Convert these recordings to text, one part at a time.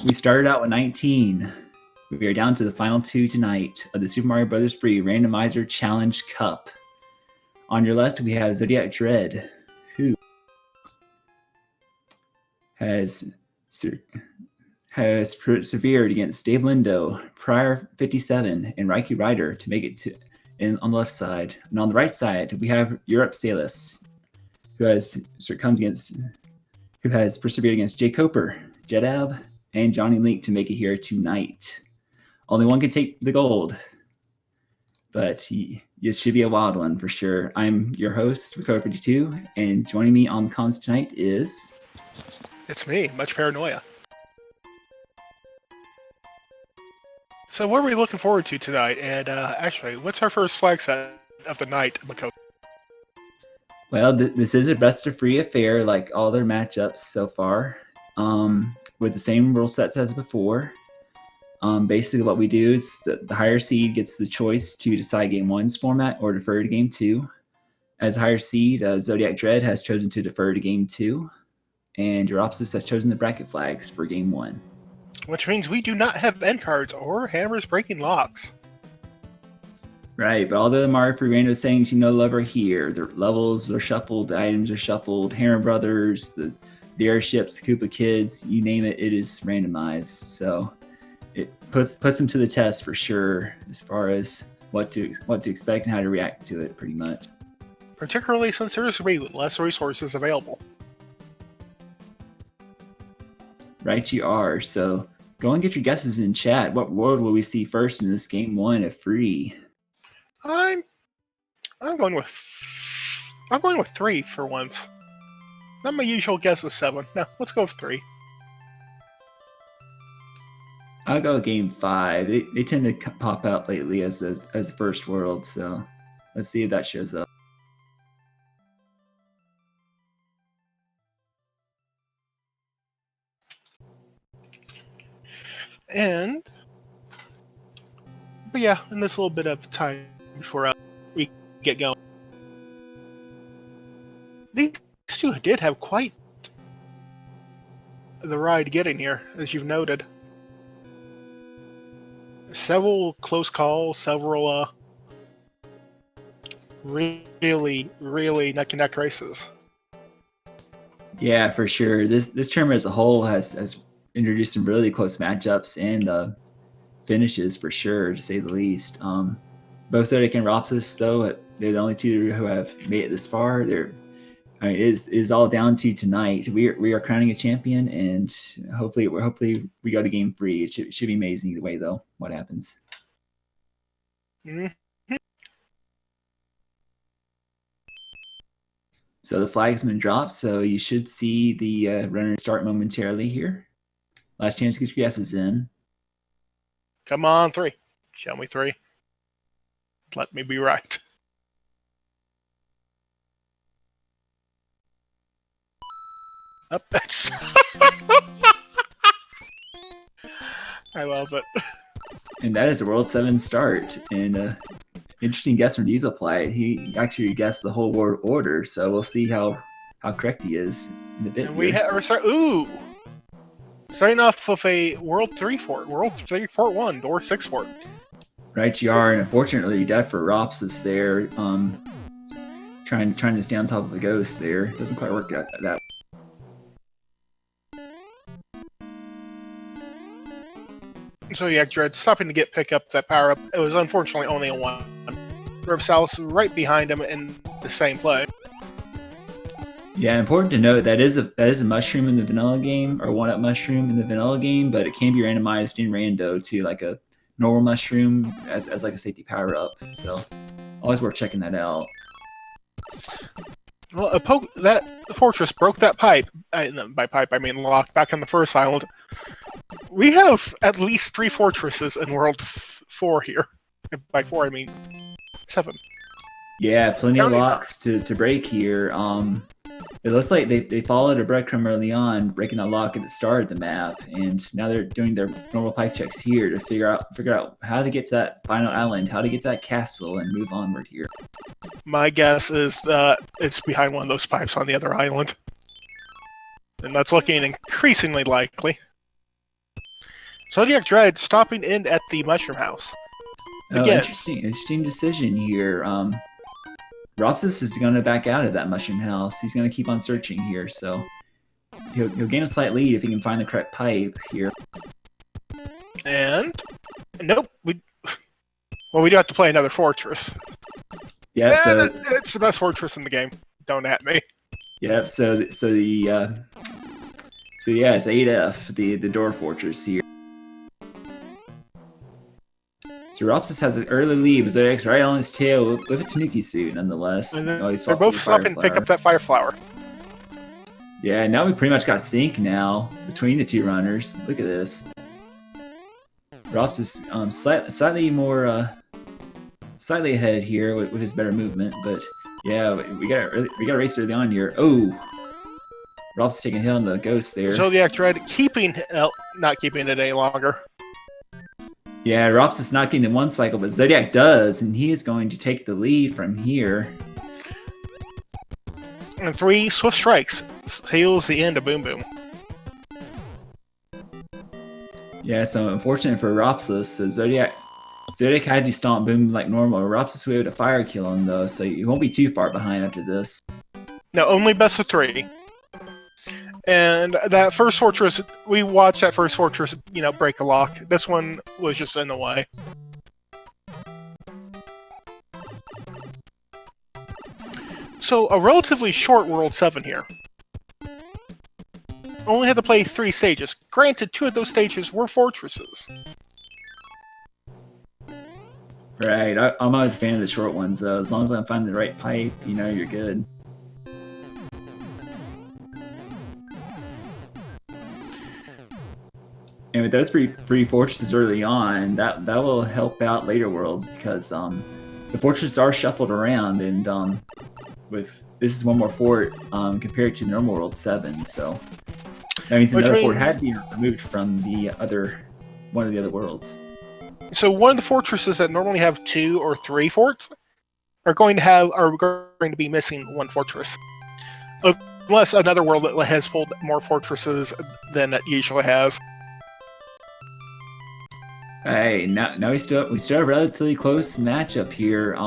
We started out with 19. We are down to the final 2 tonight of the Super Mario Bros. 3 Randomizer Challenge Cup. On your left, we have ZodiacDredd, who has persevered against Dave Lindo, Prior 57, and Raiki Ryder to make it on the left side. And on the right side, we have uropsalis, who has persevered against Jay Coper, Jedab, and Johnny Link to make it here tonight. Only one can take the gold, but it should be a wild one for sure. I'm your host, Rico52, and joining me on comms tonight is... It's me, Much Paranoia. So what are we looking forward to tonight? And actually, what's our first flag set of the night, Mako? Well, this is a best-of-3 affair, like all their matchups so far, with the same rule sets as before. Basically, what we do is the higher seed gets the choice to decide Game 1's format or defer to Game 2. As a higher seed, ZodiacDredd has chosen to defer to Game 2, and uropsalis has chosen the bracket flags for Game 1. Which means we do not have end cards or hammers breaking locks. Right, but all the Mario 3 rando sayings you know love are here. The levels are shuffled, the items are shuffled, Hammer Brothers, the airships, the Koopa Kids, you name it, it is randomized. So it puts them to the test for sure as far as what to expect and how to react to it, pretty much. Particularly since there's less resources available. Right, you are. So go and get your guesses in chat. What world will we see first in this Game 1 of free? I'm going with 3 for once. Not my usual guess is 7. No, let's go with 3. I'll go Game 5. They tend to pop out lately as the first world, so let's see if that shows up. But yeah, in this little bit of time before we get going, these two did have quite the ride getting here, as you've noted. Several close calls, several really neck and neck races. Yeah, for sure. This tournament as a whole has introduced some really close matchups and finishes for sure, to say the least. Both Zodiac and uropsalis, though, they're the only two who have made it this far. It is all down to tonight. We are crowning a champion, and hopefully we go to Game 3. It should be amazing either way, though. What happens? Mm-hmm. So the flag's been dropped, so you should see the runners start momentarily here. Last chance to get your guesses in. Come on, 3. Show me 3. Let me be right. Up, that's... I love it. And that is the World 7 start. And interesting guess from Dieselply. He actually guessed the whole world order, so we'll see how correct he is in a bit. And we ooh! Starting off with a World 3 fort, World 3 Fort 1, or 6 fort. Right, you are, and unfortunately, you died for uropsalis there. Trying to stay on top of a ghost there. Doesn't quite work out that. So yeah, Dredd stopping to pick up that power up. It was unfortunately only a 1. uropsalis right behind him in the same play. Yeah, important to note that is a mushroom in the vanilla game, or 1-up mushroom in the vanilla game, but it can be randomized in rando to like a normal mushroom as like a safety power up. So always worth checking that out. Well, that fortress broke that pipe. By pipe, I mean lock back on the first island. We have at least 3 fortresses in World 4 here. By 4, I mean 7. Yeah, plenty of locks to break here. It looks like they followed a breadcrumb early on, breaking that lock at the start of the map, and now they're doing their normal pipe checks here to figure out how to get to that final island, how to get to that castle, and move onward here. My guess is that it's behind one of those pipes on the other island. And that's looking increasingly likely. ZodiacDredd stopping in at the Mushroom House. Oh, Again. interesting decision here. Ropsis is going to back out of that Mushroom House. He's going to keep on searching here, so he'll gain a slight lead if he can find the correct pipe here. And nope, we do have to play another fortress. Yeah, so it's the best fortress in the game. Don't at me. Yeah, so it's 8F, the door fortress here. So Ropsis has an early lead, but Zodiac's right on his tail with a Tanuki suit, nonetheless. And they're both stop and pick up that fire flower. Yeah, now we pretty much got sync now between the two runners. Look at this. Ropsis slightly ahead here with his better movement, but yeah, we got a race early on here. Oh, Ropsis taking a hit on the ghost there. ZodiacDredd not keeping it any longer. Yeah, Ropsis not getting in one cycle, but Zodiac does, and he is going to take the lead from here. And 3 swift strikes seals the end of Boom Boom. Yeah, so unfortunate for Ropsis, so Zodiac had to stomp Boom like normal. Ropsis was able to fire kill him though, so he won't be too far behind after this. No, only best of 3. And that first fortress, we watched that first fortress, break a lock. This one was just in the way. So, a relatively short World 7 here. Only had to play 3 stages. Granted, 2 of those stages were fortresses. Right, I'm always a fan of the short ones though. As long as I find the right pipe, you're good. And with those free fortresses early on, that will help out later worlds because the fortresses are shuffled around, and this is one more fort compared to normal world 7, so that means another fort had to be removed from one of the other worlds. So one of the fortresses that normally have 2 or 3 forts are going to be missing 1 fortress, unless another world that has pulled more fortresses than it usually has. Hey, now we still have a relatively close matchup here.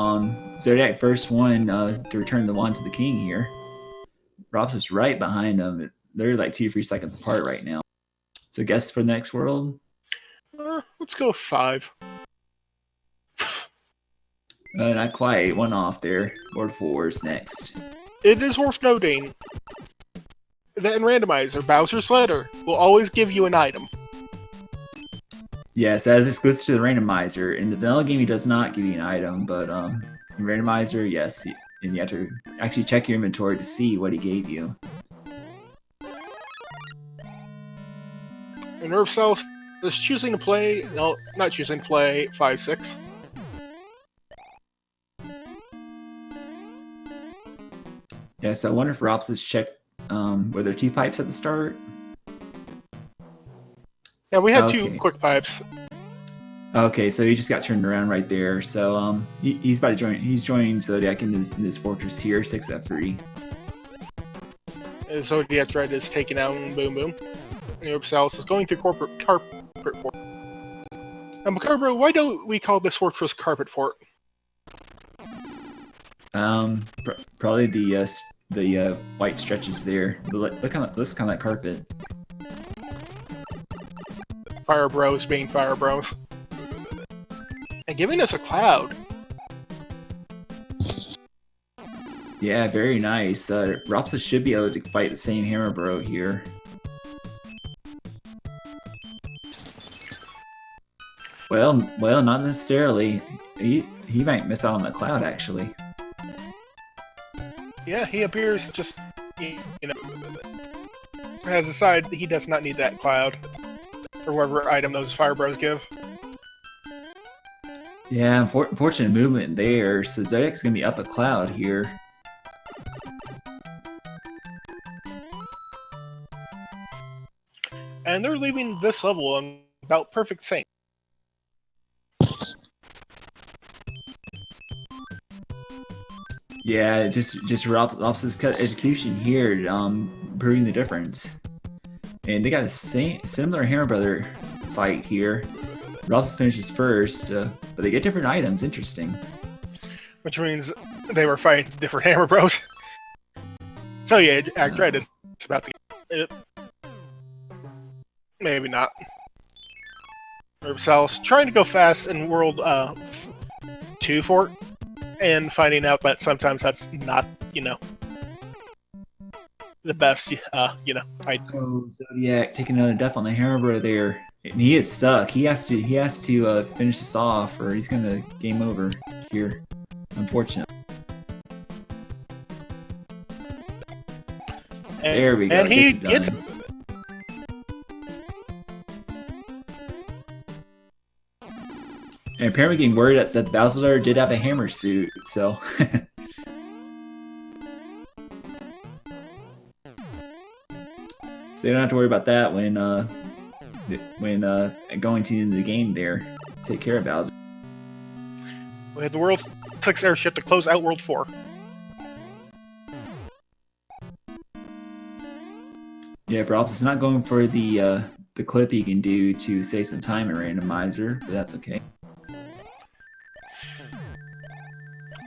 Zodiac first one to return the wand to the king here. Rops is right behind him. They're like 2-3 seconds apart right now. So guess for the next world? Let's go 5. Not quite. One off there. World 4 is next. It is worth noting that in Randomizer, Bowser's Letter will always give you an item. Yes, that is exclusive to the Randomizer. In the vanilla game, he does not give you an item, but in Randomizer, yes, and you have to actually check your inventory to see what he gave you. And uropsalis is choosing to play, no, not choosing to play 5-6. Yeah, so I wonder if Ropsis checked, were there 2 pipes at the start? Yeah, we had 2 quick pipes. Okay, so he just got turned around right there. So he's about to join. He's joining Zodiac in this fortress here, 6F3. ZodiacDredd is taking out Boom Boom. And uropsalis is going to carpet fort. Macabro, why don't we call this fortress Carpet Fort? Probably the white stretches there. Looks kind of like carpet. Fire Bros being Fire Bros. And giving us a cloud. Yeah, very nice. Ropsis should be able to fight the same Hammer Bro here. Well, not necessarily. He might miss out on the cloud, actually. Yeah, he appears just, has decided he does not need that cloud. Or whatever item those Fire Bros give. Yeah, unfortunate movement there. So Zodiac's gonna be up a cloud here. And they're leaving this level on about perfect sync. Yeah, just Ropsis' cut execution here, proving the difference. And they got a similar Hammer Brother fight here. Robs finishes first, but they get different items. Interesting. Which means they were fighting different Hammer Bros. So yeah, ZodiacDredd is about to get it. Maybe not. Uropsalis trying to go fast in World 2 fort, and finding out that sometimes that's not, the best, Oh, Zodiac taking another death on the Hammer Bro there. And he is stuck. He has to finish this off, or he's gonna game over here. Unfortunately. There we go. And he gets. And apparently getting word that Bowser did have a hammer suit, so. So they don't have to worry about that when going to the game there. Take care of Bowser. We had the World 6 airship to close out World 4. Yeah, perhaps it's not going for the clip you can do to save some time in Randomizer, but that's okay.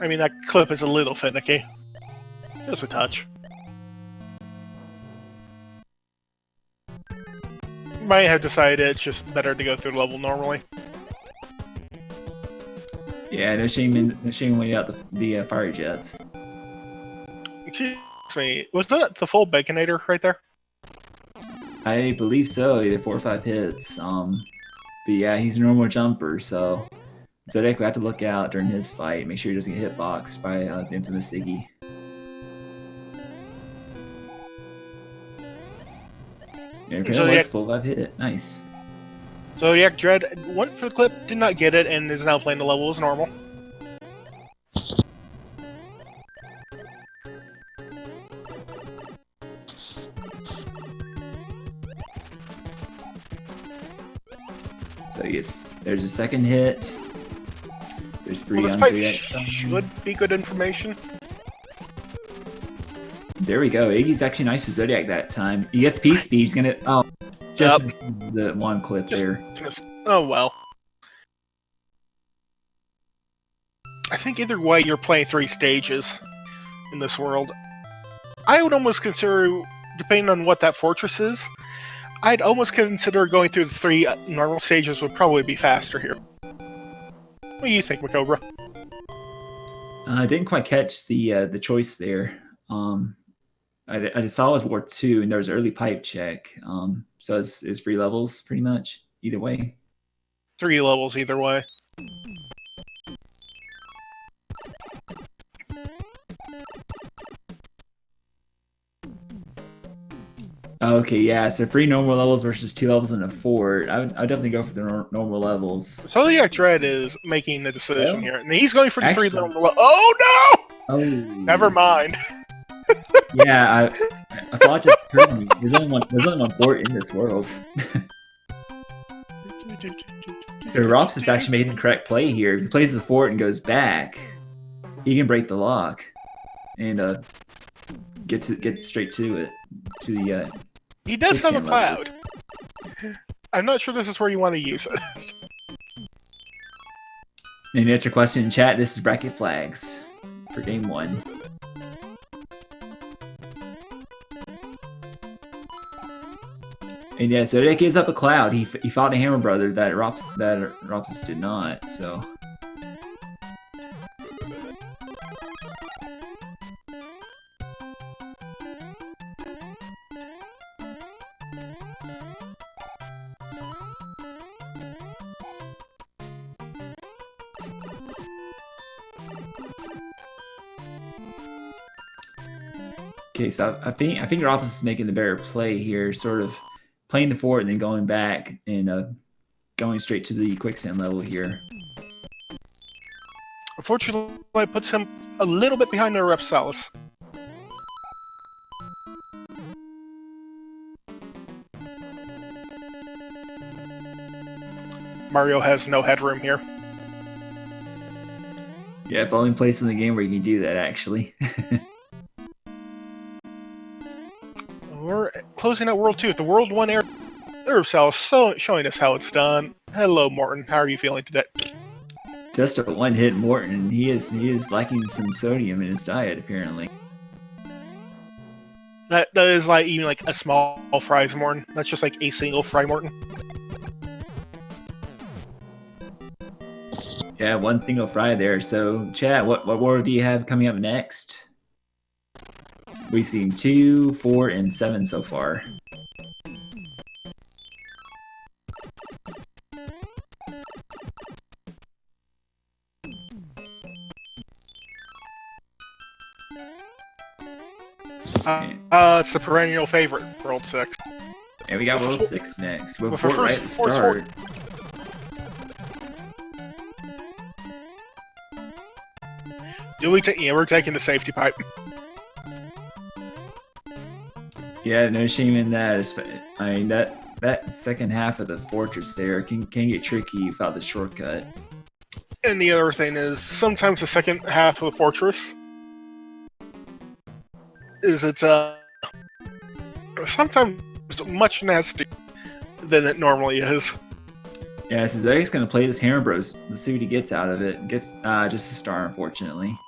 I mean, that clip is a little finicky. Just a touch. Might have decided it's just better to go through the level normally. Yeah, no shame when out the fire jets. Excuse me, was that the full Baconator right there? I believe so. He had 4 or 5 hits. But yeah, he's a normal jumper, so Zodiac will have to look out during his fight. Make sure he doesn't get hitboxed by the infamous Iggy. Yeah, apparently was full 5 hit. Nice. ZodiacDredd went for the clip, did not get it, and is now playing the level as normal. So yes, there's a second hit. There's 3 Well, on this Zodiac. fight should be good information. There we go. Iggy's actually nice to Zodiac that time. He gets Peace Speed. He's gonna just the one clip there. Oh well. I think either way you're playing 3 stages in this world. I would almost consider, depending on what that fortress is, I'd almost consider going through the 3 normal stages would probably be faster here. What do you think, Macobra? I didn't quite catch the choice there. I just saw it was War 2, and there was early pipe check. So it's 3 levels pretty much either way. 3 levels either way. Okay, yeah. So 3 normal levels versus 2 levels in a fort. I would definitely go for the normal levels. ZodiacDredd is making the decision here, and he's going for the 3 normal levels. Oh no! Oh. Never mind. Yeah, I thought just heard me. There's only one fort in this world. So Rops has actually made the correct play here. If he plays the fort and goes back, he can break the lock and get straight to it. To the he does have a cloud. I'm not sure this is where you want to use it. And to answer your question in chat, this is bracket flags for game 1. And yeah, Zodiac gives up a cloud. He fought a Hammer Brother that Ropsis did not, so. Okay, so I think Ropsis is making the better play here, sort of playing the fort and then going back and going straight to the quicksand level here. Unfortunately, it puts him a little bit behind the uropsalis. Mario has no headroom here. Yeah, if only place in the game where you can do that, actually. We're closing out World 2. The World 1 uropsalis showing us how it's done. Hello, Morton. How are you feeling today? Just a one-hit Morton. He is lacking some sodium in his diet, apparently. That is like even like a small fries Morton. That's just like a single fry Morton. Yeah, one single fry there. So, chat, what world do you have coming up next? We've seen 2, 4, and 7 so far. It's the perennial favorite, World 6. And we got World 6 next. With Well, Fort right at the start. Yeah, we're taking the safety pipe. Yeah, no shame in that. I mean, that second half of the fortress there can get tricky without the shortcut. And the other thing is, sometimes the second half of the fortress is sometimes much nastier than it normally is. Yeah, so Zodiac's gonna play this Hammer Bros. Let's see what he gets out of it. Gets just a star, unfortunately.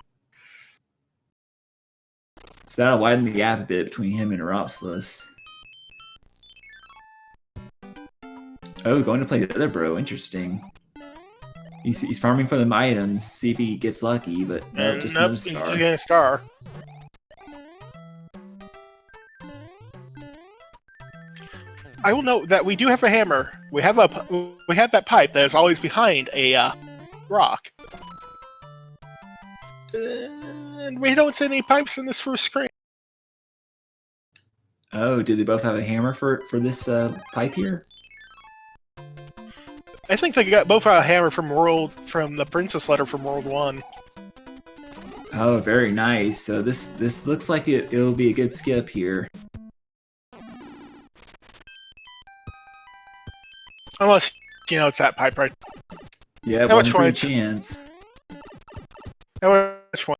So that'll widen the gap a bit between him and uropsalis. Oh, going to play the other bro. Interesting. He's farming for them items, see if he gets lucky, but no, just another star. He's getting a star. I will note that we do have a hammer. We have that pipe that is always behind a rock, and we don't see any pipes in this first screen. Oh, do they both have a hammer for this pipe here? I think they got both a hammer from the Princess Letter from World 1. Oh, very nice. So this looks like it'll be a good skip here. Unless, you know, it's that pipe, right? Yeah, one free chance. Which one?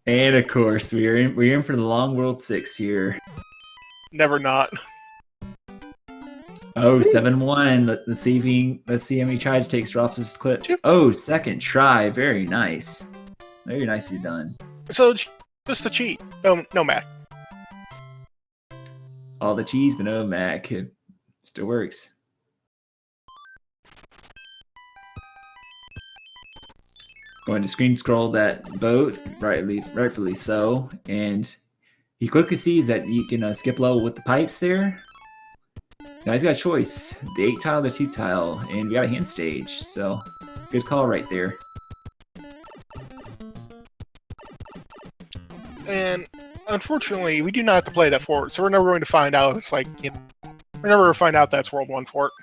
And of course, we're in for the long World 6 here. Never not. Oh, 7-1. Let's see how many tries it takes drops this clip. Oh, second try. Very nice. Very nicely done. So just a cheat. No math. All the cheese, but no Mac. It still works. Going to screen scroll that boat, rightfully so, and he quickly sees that you can skip level with the pipes there. Now he's got a choice: the 8 tile, the 2 tile, and we got a hand stage. So good call right there. And unfortunately, we do not have to play that fort, so we're never going to find out. It's like, you know, we're never going to find out that's World 1 fort.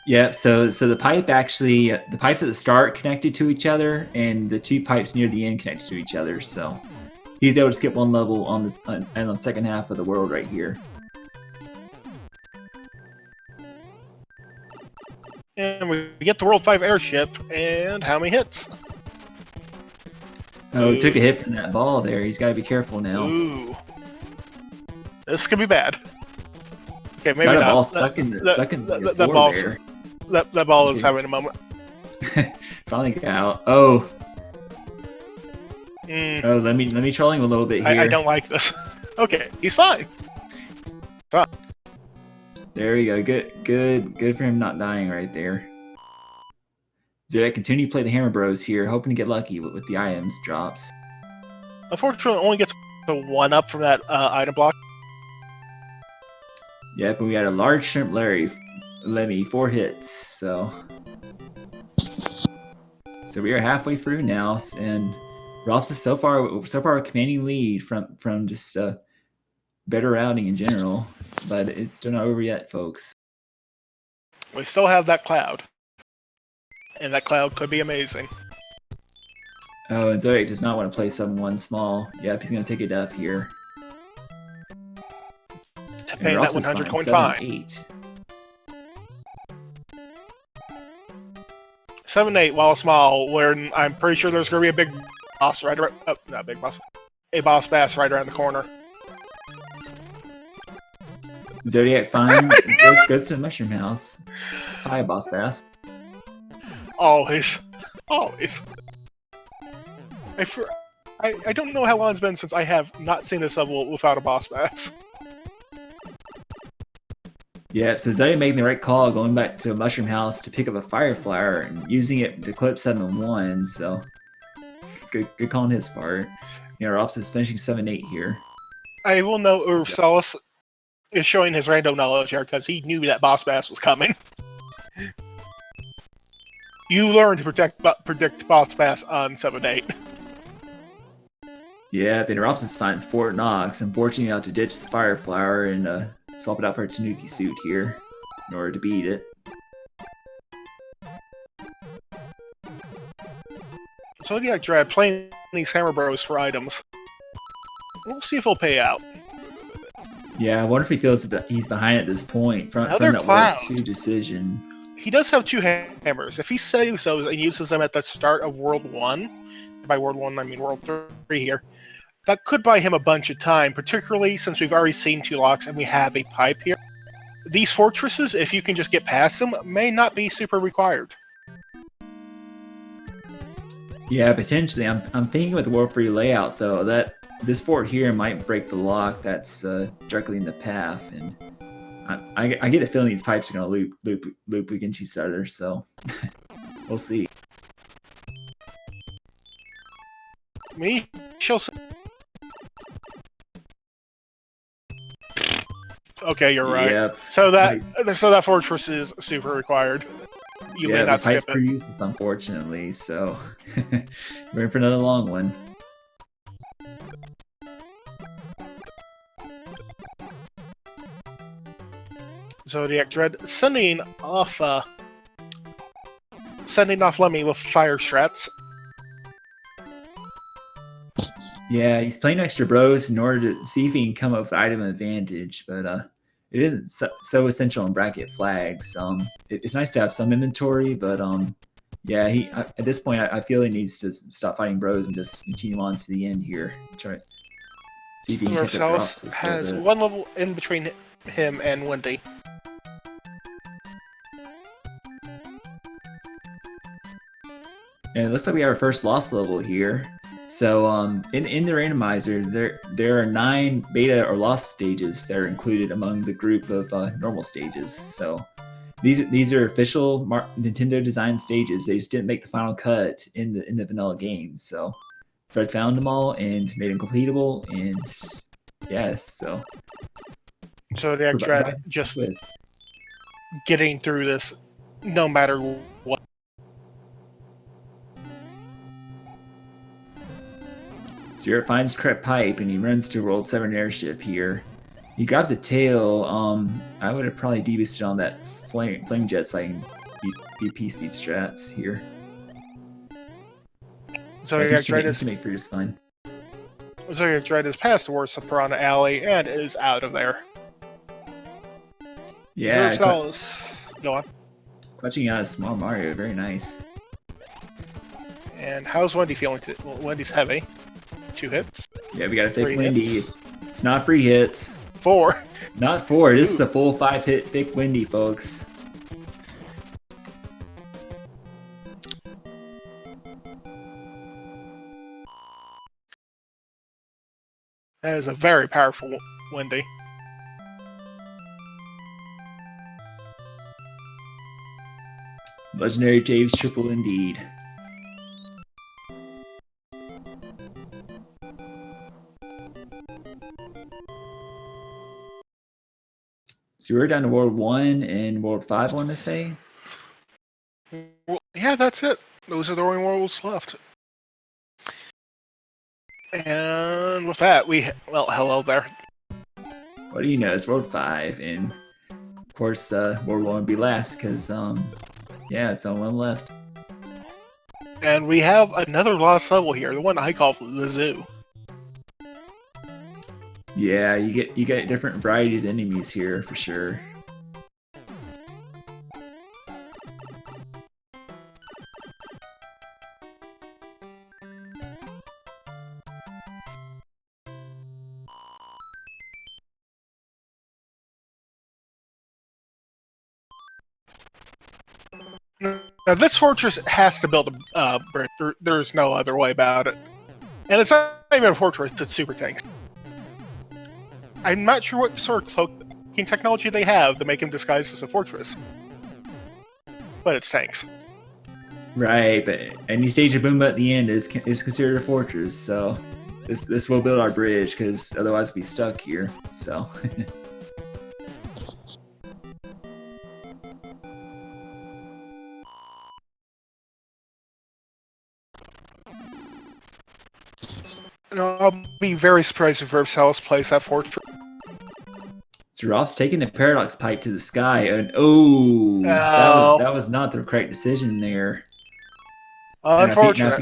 Yeah, so the pipe actually, the pipes at the start connected to each other, and the 2 pipes near the end connected to each other. So he's able to skip one level on this and on the second half of the world right here. And we get the World 5 airship, and how many hits? Oh, took a hit from that ball there. He's got to be careful now. Ooh. This could be bad. Okay, maybe got not. A ball stuck in the ball there. That ball is having a moment. Finally got out. Oh. Oh, let me troll him a little bit here. I don't like this. Okay, he's fine. Fine. There we go. Good for him not dying right there. Zodiac continue to play the Hammer Bros here, hoping to get lucky with the items drops. Unfortunately, only gets the 1 up from that item block. Yep, and we got a large shrimp Lemmy, 4 hits. So we are halfway through now, and Robs is so far a commanding lead from just better routing in general, but it's still not over yet, folks. We still have that cloud, and that cloud could be amazing. Oh, and Zodiac does not want to play 7-1 small. Yep, he's going to take a duff here. To pay that 100 coin fine. 7-8, while small, where I'm pretty sure there's going to be a big boss right around... Oh, not a big boss. A boss bass right around the corner. Zodiac fine. Goes to the mushroom house. Hi, boss bass. Always. Always. I don't know how long it's been since I have not seen this level without a boss bass. Yeah, so Zodiac making the right call, going back to a mushroom house to pick up a fire flower and using it to clip 7-1. So good call on his part. You know, Rops is finishing 7-8 here. I will note uropsalis is showing his random knowledge here because he knew that boss bass was coming. You learn to predict boss bass on 7-8. Yeah, but Robson finds Fort Knox, unfortunately out to ditch the fire flower and swap it out for a Tanuki suit here in order to beat it. ZodiacDredd playing these Hammer Bros for items. We'll see if he'll pay out. Yeah, I wonder if he feels that he's behind at this point from Another that cloud. World 2 decision. He does have 2 hammers. If he saves those and uses them at the start of World 1, by World 1 I mean World 3 here, that could buy him a bunch of time, particularly since we've already seen 2 locks and we have a pipe here. These fortresses, if you can just get past them, may not be super required. Yeah, potentially. I'm thinking with the World 3 layout though that this fort here might break the lock that's directly in the path, and I get a feeling these pipes are gonna loop against each other. So we'll see. Me, she'll. Okay, you're right. Yep. So that fortress is super required. You may not skip the pipes per use, unfortunately. So we're in for another long one. ZodiacDredd sending off Lemmy with fire strats. Yeah, he's playing extra bros in order to see if he can come up with item advantage, but it isn't so essential in bracket flags. It's nice to have some inventory, but yeah, at this point I feel he needs to stop fighting bros and just continue on to the end here. Try to see if he can catch up drops. Has one level in between him and Wendy. And it looks like we have our first loss level here. So in the randomizer, there are 9 beta or lost stages that are included among the group of normal stages. So these are official Nintendo design stages. They just didn't make the final cut in the vanilla game. So Fred found them all and made them completable. And yes, so ZodiacDredd just getting through this no matter what. Spirit finds Crep Pipe and he runs to World 7 airship here. He grabs a tail. I would have probably deboosted on that flame jet so I can do P-speed strats here. ZodiacDredd is make for just fine. ZodiacDredd is past towards the Piranha Alley and is out of there. Yeah, go on. Clutching out a small Mario, very nice. And how's Wendy feeling? Well, Wendy's heavy. 2 hits. Yeah, we got a fake Wendy. It's not free hits. 4. Not 4. This is a full 5-hit fake Wendy, folks. That is a very powerful Wendy. Legendary James triple indeed. So we're down to World 1 and World 5, I want to say? Well, yeah, that's it. Those are the only worlds left. And with that, well, hello there. What do you know? It's World 5, and of course, World 1 would be last, because, yeah, it's only one left. And we have another lost level here, the one I call the Zoo. Yeah, you get different varieties of enemies here for sure. Now, this fortress has to build a bridge. There's no other way about it. And it's not even a fortress, it's super tanks. I'm not sure what sort of cloaking technology they have to make him disguise as a fortress. But it's tanks. Right, but any stage of boom at the end is considered a fortress, so this will build our bridge, because otherwise we'd be stuck here, so... I'll be very surprised if uropsalis plays that fortress. So Roth's taking the paradox pipe to the sky, and that was not the correct decision there. Unfortunate.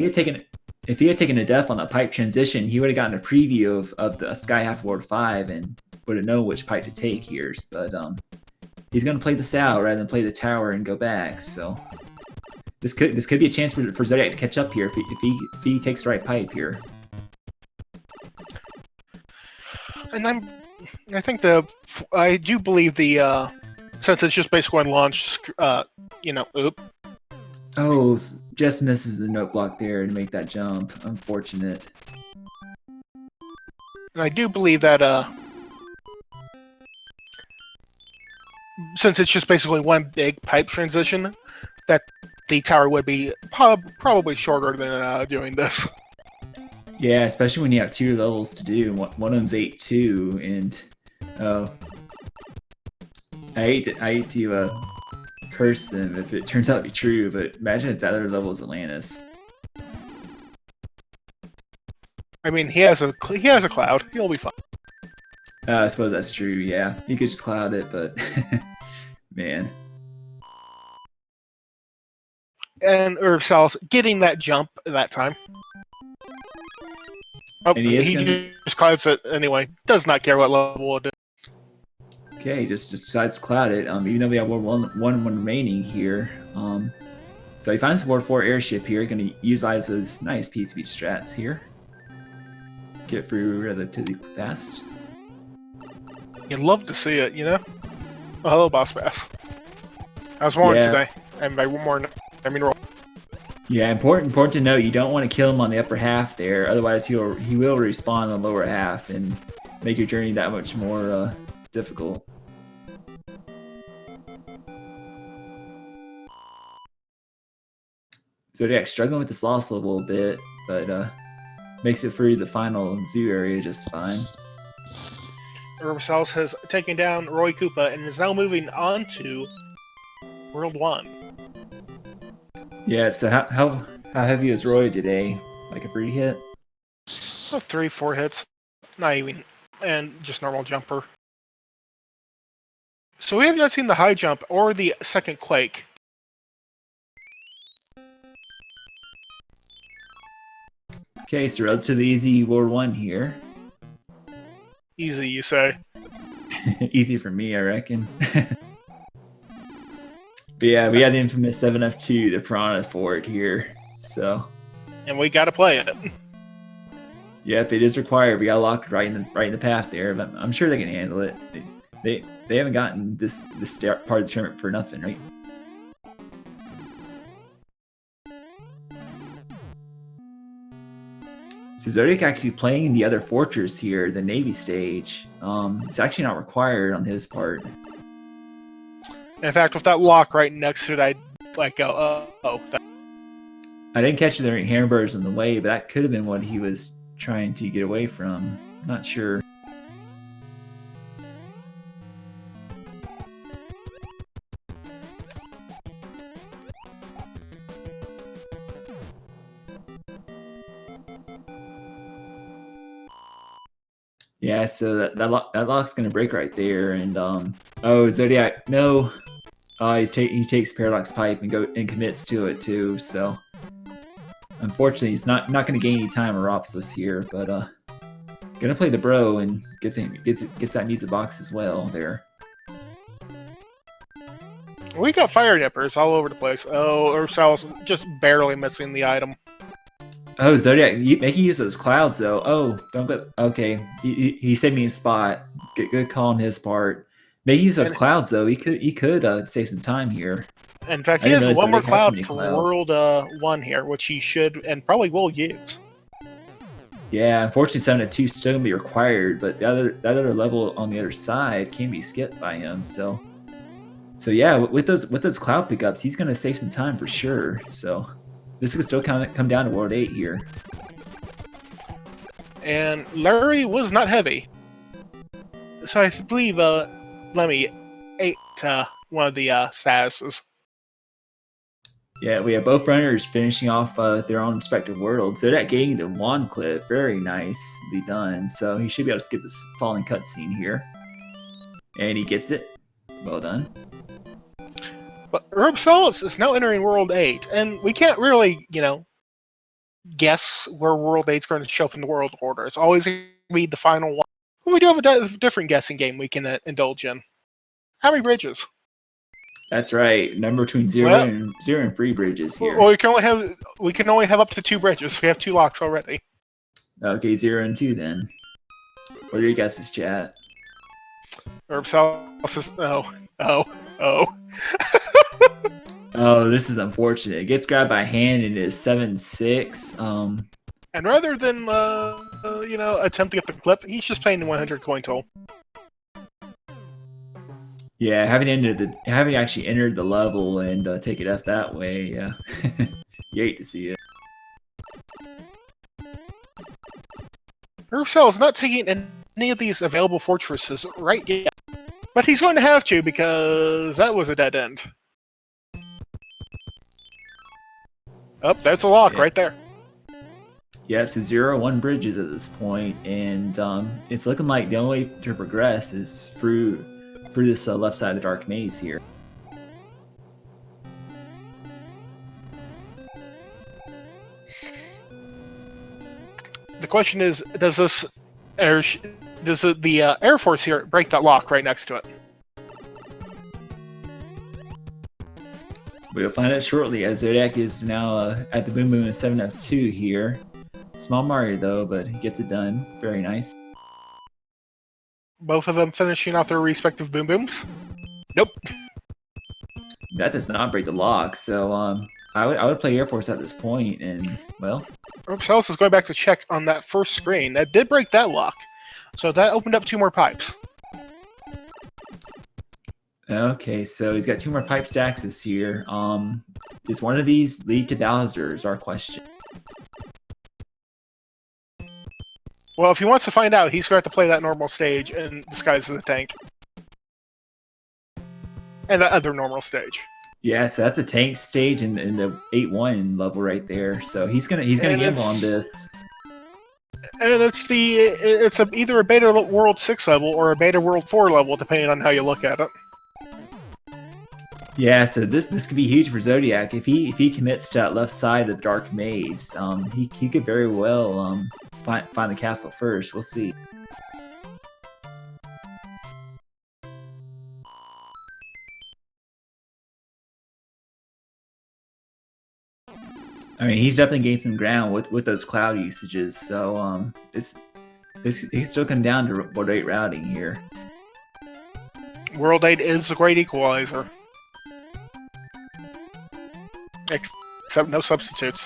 If he had taken a death on the pipe transition, he would have gotten a preview of the Sky Half World 5 and would have known which pipe to take here. But he's going to play this out rather than play the tower and go back. So this could be a chance for Zodiac to catch up here if he takes the right pipe here. And I do believe since it's just basically one launch, oop. Oh, just misses the note block there to make that jump. Unfortunate. And I do believe that since it's just basically one big pipe transition, that the tower would be probably shorter than doing this. Yeah, especially when you have 2 levels to do. One of them's 8-2, and I hate to curse them if it turns out to be true, but imagine if the other level is Atlantis. I mean, he has a cloud. He'll be fine. I suppose that's true. Yeah, you could just cloud it, but man. And uropsalis getting that jump at that time. Oh, he just clouds it anyway. Does not care what level it is. Okay, just decides to cloud it. Even though we have one remaining here. So he finds the World 4 airship here. Going to utilize those nice PCB strats here. Get through relatively fast. You'd love to see it, you know? Oh, hello, Boss Bass. I was warned today, and by warned, I mean roll. Yeah, important to note, you don't want to kill him on the upper half there, otherwise he will respawn on the lower half and make your journey that much more difficult. Zodiac struggling with this loss a little bit, but makes it through the final zoo area just fine. uropsalis has taken down Roy Koopa and is now moving on to World 1. Yeah, so how heavy is Roy today? Like a 3 hit? So 3-4 hits. Not even. And just normal jumper. So we have not seen the high jump or the second quake. Okay, so relatively easy World 1 here. Easy, you say. Easy for me, I reckon. But yeah, we had the infamous 7F2, the Piranha Fort here, so. And we gotta play it. Yep, it is required. We gotta lock right in the path there, but I'm sure they can handle it. They haven't gotten this part of the tournament for nothing, right? So Zodiac actually playing the other fortress here, the Navy stage. It's actually not required on his part. In fact, with that lock right next to it, I'd like go, I didn't catch the hamburgers on the way, but that could have been what he was trying to get away from. Not sure. Yeah, so that lock's gonna break right there, and oh, Zodiac, no. He takes Paradox Pipe and commits to it too. So unfortunately, he's not going to gain any time or uropsalis here, but gonna play the bro and gets that music box as well there. We got fire nippers all over the place. Oh, uropsalis just barely missing the item. Oh, Zodiac, making use of those clouds though. Oh, don't go. Okay, he saved me a spot. Good call on his part. Making use of those clouds though, he could save some time here. In fact, I he didn't has realize one more Zodiac had so cloud many for clouds. World 1 here, which he should and probably will use. Yeah, unfortunately 7 at 2 is still gonna be required, but that other level on the other side can be skipped by him. So yeah, with those cloud pickups, he's gonna save some time for sure. So this could still kind of come down to World 8 here. And Larry was not heavy. So I believe Lemmy ate one of the statuses. Yeah, we have both runners finishing off their own respective worlds. So that getting the wand clip, very nicely done. So he should be able to skip this falling cutscene here. And he gets it. Well done. But uropsalis is now entering World 8, and we can't really, guess where World 8 is going to show up in the world order. It's always going to be the final one. But we do have a different guessing game we can indulge in. How many bridges? That's right. Number between zero and 3 bridges here. Well, we can only have up to 2 bridges. We have 2 locks already. Okay, 0 and 2 then. What are your guesses, chat? Uropsalis is oh. Oh, this is unfortunate. It gets grabbed by hand and it is 7-6. And rather than attempt to get the clip, he's just playing the 100 coin toll. Yeah, having actually entered the level and take it F that way, yeah. You hate to see it. Uropsalis is not taking any of these available fortresses right yet. But he's going to have to, because that was a dead end. Oh, that's a lock right there. Yep, so 0-1 bridges at this point, and it's looking like the only way to progress is through this left side of the dark maze here. The question is, does the Air Force here break that lock right next to it? We'll find out shortly, as Zodiac is now at the Boom Boom in 7F2 here. Small Mario though, but he gets it done. Very nice. Both of them finishing off their respective Boom Booms? Nope. That does not break the lock, so I would play Air Force at this point, and well. Uropsalis is going back to check on that first screen. That did break that lock, so that opened up 2 more pipes. Okay, so he's got 2 more pipe stacks this year. Does one of these lead to Bowser is our question. Well, if he wants to find out, he's going to have to play that normal stage and disguise as a tank. And that other normal stage. Yeah, so that's a tank stage in the 8-1 level right there. So he's gonna gamble on this. And it's either a Beta World 6 level or a Beta World 4 level, depending on how you look at it. Yeah, so this could be huge for Zodiac if he commits to that left side of the dark maze. He could very well find the castle first. We'll see. I mean, he's definitely gained some ground with those cloud usages. So this can still come down to World 8 routing here. World 8 is a great equalizer. Except no substitutes.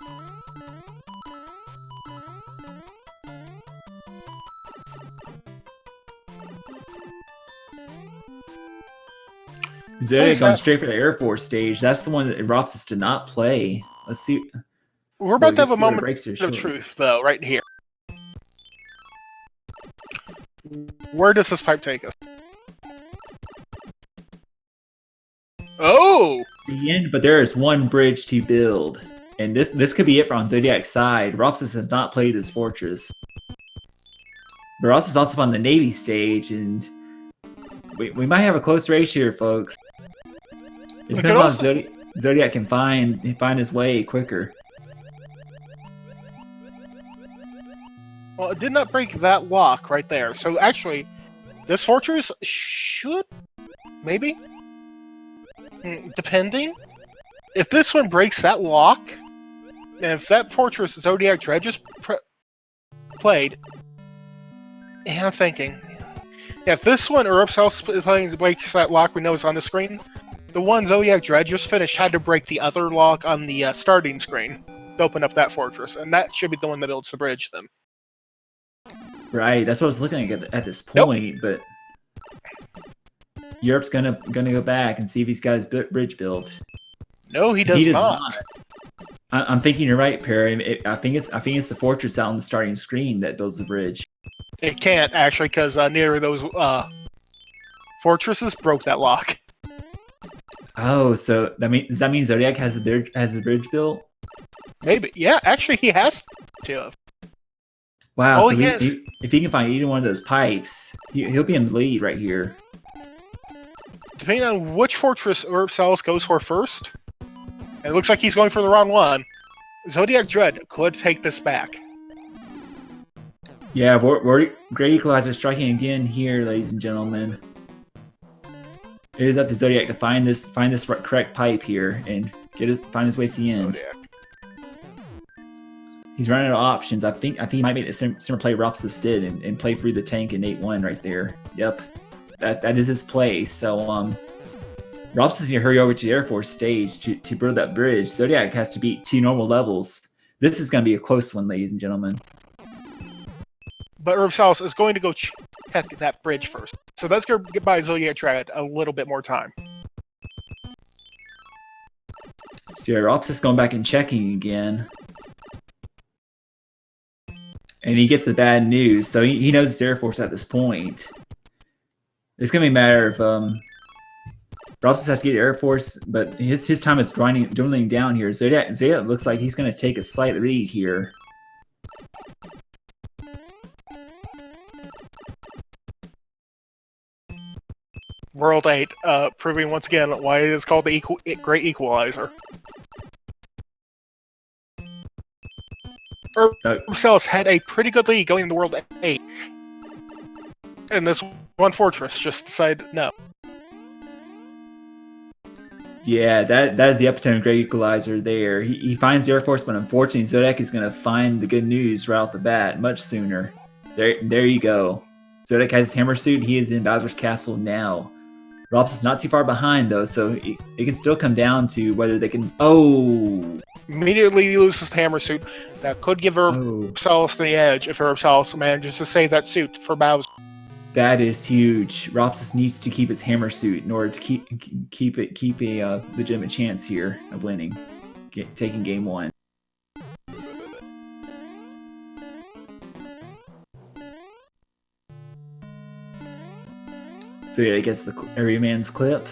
Zodiac going straight for the Air Force stage. That's the one that Uropsalis did not play. Let's see. We're about to have a moment of truth, though, right here. Where does this pipe take us? Oh! The end, but there is one bridge to build. And this could be it on Zodiac's side. Uropsalis has not played this fortress. But Uropsalis is also on the Navy stage, and we might have a close race here, folks. It depends on if Zodiac can find his way quicker. Well, it did not break that lock right there. So actually, this fortress should, maybe, depending. If this one breaks that lock, and if that fortress ZodiacDredd just played, and I'm thinking, if this one Uropsalis breaks that lock we know is on the screen, the one ZodiacDredd just finished had to break the other lock on the starting screen to open up that fortress, and that should be the one that builds the bridge then. Right, that's what I was looking at this Nope. point, but Europe's gonna go back and see if he's got his bridge built. No, he does not. I'm thinking you're right, Perry. I think it's the fortress out on the starting screen that builds the bridge. It can't actually, because neither of those fortresses broke that lock. Oh, so does that mean Zodiac has a bridge built? Maybe, yeah. Actually, he has to. Wow. Oh, So if he can find either one of those pipes, he'll be in the lead right here. Depending on which fortress uropsalis goes for first, and it looks like he's going for the wrong one. ZodiacDredd could take this back. Yeah, we're Great Equalizer striking again here, ladies and gentlemen. It is up to Zodiac to find this correct pipe here and find his way to the end. Zodiac. He's running out of options. I think he might make the similar play Ropsis did and play through the tank in 8-1 right there. Yep, that is his play. So Ropsis is gonna hurry over to the Air Force stage to build that bridge. Zodiac has to beat 2 normal levels. This is gonna be a close one, ladies and gentlemen. But uropsalis is going to go check that bridge first. So that's going to buy ZodiacDredd a little bit more time. So yeah, Ropsis going back and checking again. And he gets the bad news, so he knows it's Air Force at this point. It's going to be a matter of Ropsis has to get Air Force, but his time is dwindling down here. Zodiac looks like he's going to take a slight lead here. World 8, proving once again why it is called the Great Equalizer. uropsalis had a pretty good lead going into World 8. And this one fortress just decided no. Yeah, that is the epitome of Great Equalizer there. He finds the Air Force, but unfortunately Zodiac is going to find the good news right off the bat much sooner. There you go. Zodiac has his hammer suit. He is in Bowser's castle now. Ropsis is not too far behind, though, so it can still come down to whether they can... Oh! Immediately loses the hammer suit. That could give uropsalis the edge if uropsalis manages to save that suit for Bowser. That is huge. Ropsis needs to keep his hammer suit in order to keep a legitimate chance here of winning, taking game 1. So yeah, he gets every man's clip.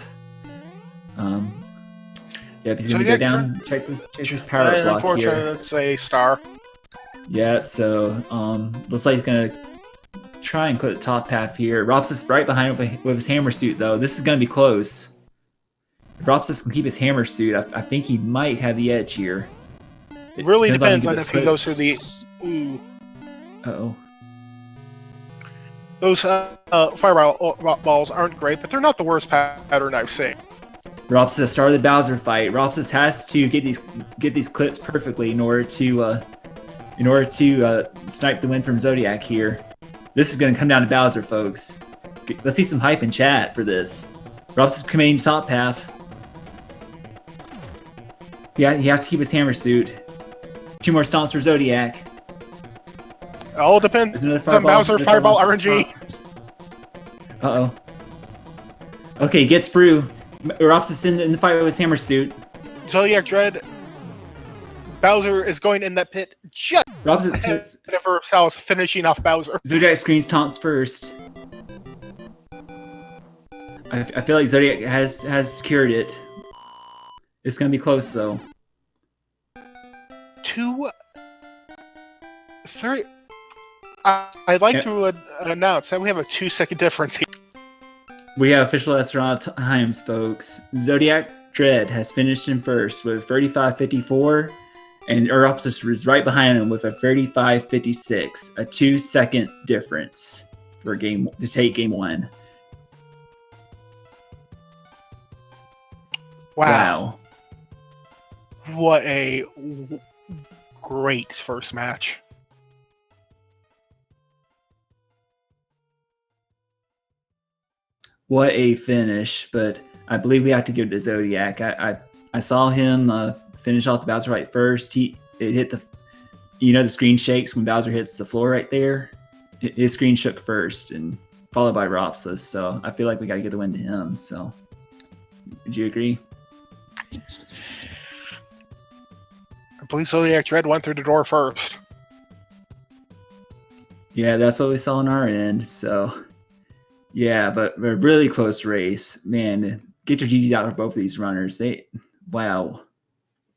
Yep, he's gonna go down. Check this power block here. Unfortunately, it's a star. Yeah, so looks like he's gonna try and clip the top half here. Ropsis right behind with his hammer suit though. This is gonna be close. If Ropsis can keep his hammer suit, I think he might have the edge here. It really depends on if he goes through the. Ooh. Uh-oh. Those fireball balls aren't great, but they're not the worst pattern I've seen. Ropsis has started the Bowser fight. Ropsis has to get these clips perfectly in order to snipe the win from Zodiac here. This is going to come down to Bowser, folks. Let's see some hype in chat for this. Ropsis is committing to top half. Yeah, he has to keep his hammer suit. 2 more stomps for Zodiac. It all depends on Bowser fireball RNG. Uh-oh. Okay, he gets through. Ropsis in the fight with his hammer suit. ZodiacDredd. Bowser is going in that pit just ahead of uropsalis finishing off Bowser. Zodiac screens taunts first. I feel like Zodiac has secured it. It's gonna be close though. 2, 3. I'd like to announce that we have a 2-second difference here. We have official astronaut times, folks. ZodiacDredd has finished in first with 35.54, and Uropsalis is right behind him with a 35.56, a 2-second difference for to take game 1. Wow. What a great first match. What a finish, but I believe we have to give it to Zodiac. I saw him finish off the Bowser fight first. It hit the, the screen shakes when Bowser hits the floor right there. His screen shook first, and followed by uropsalis. So I feel like we got to give the win to him. So, would you agree? I believe ZodiacDredd went through the door first. Yeah, that's what we saw on our end. So, yeah, but a really close race. Man, get your GGs out for both of these runners. Wow.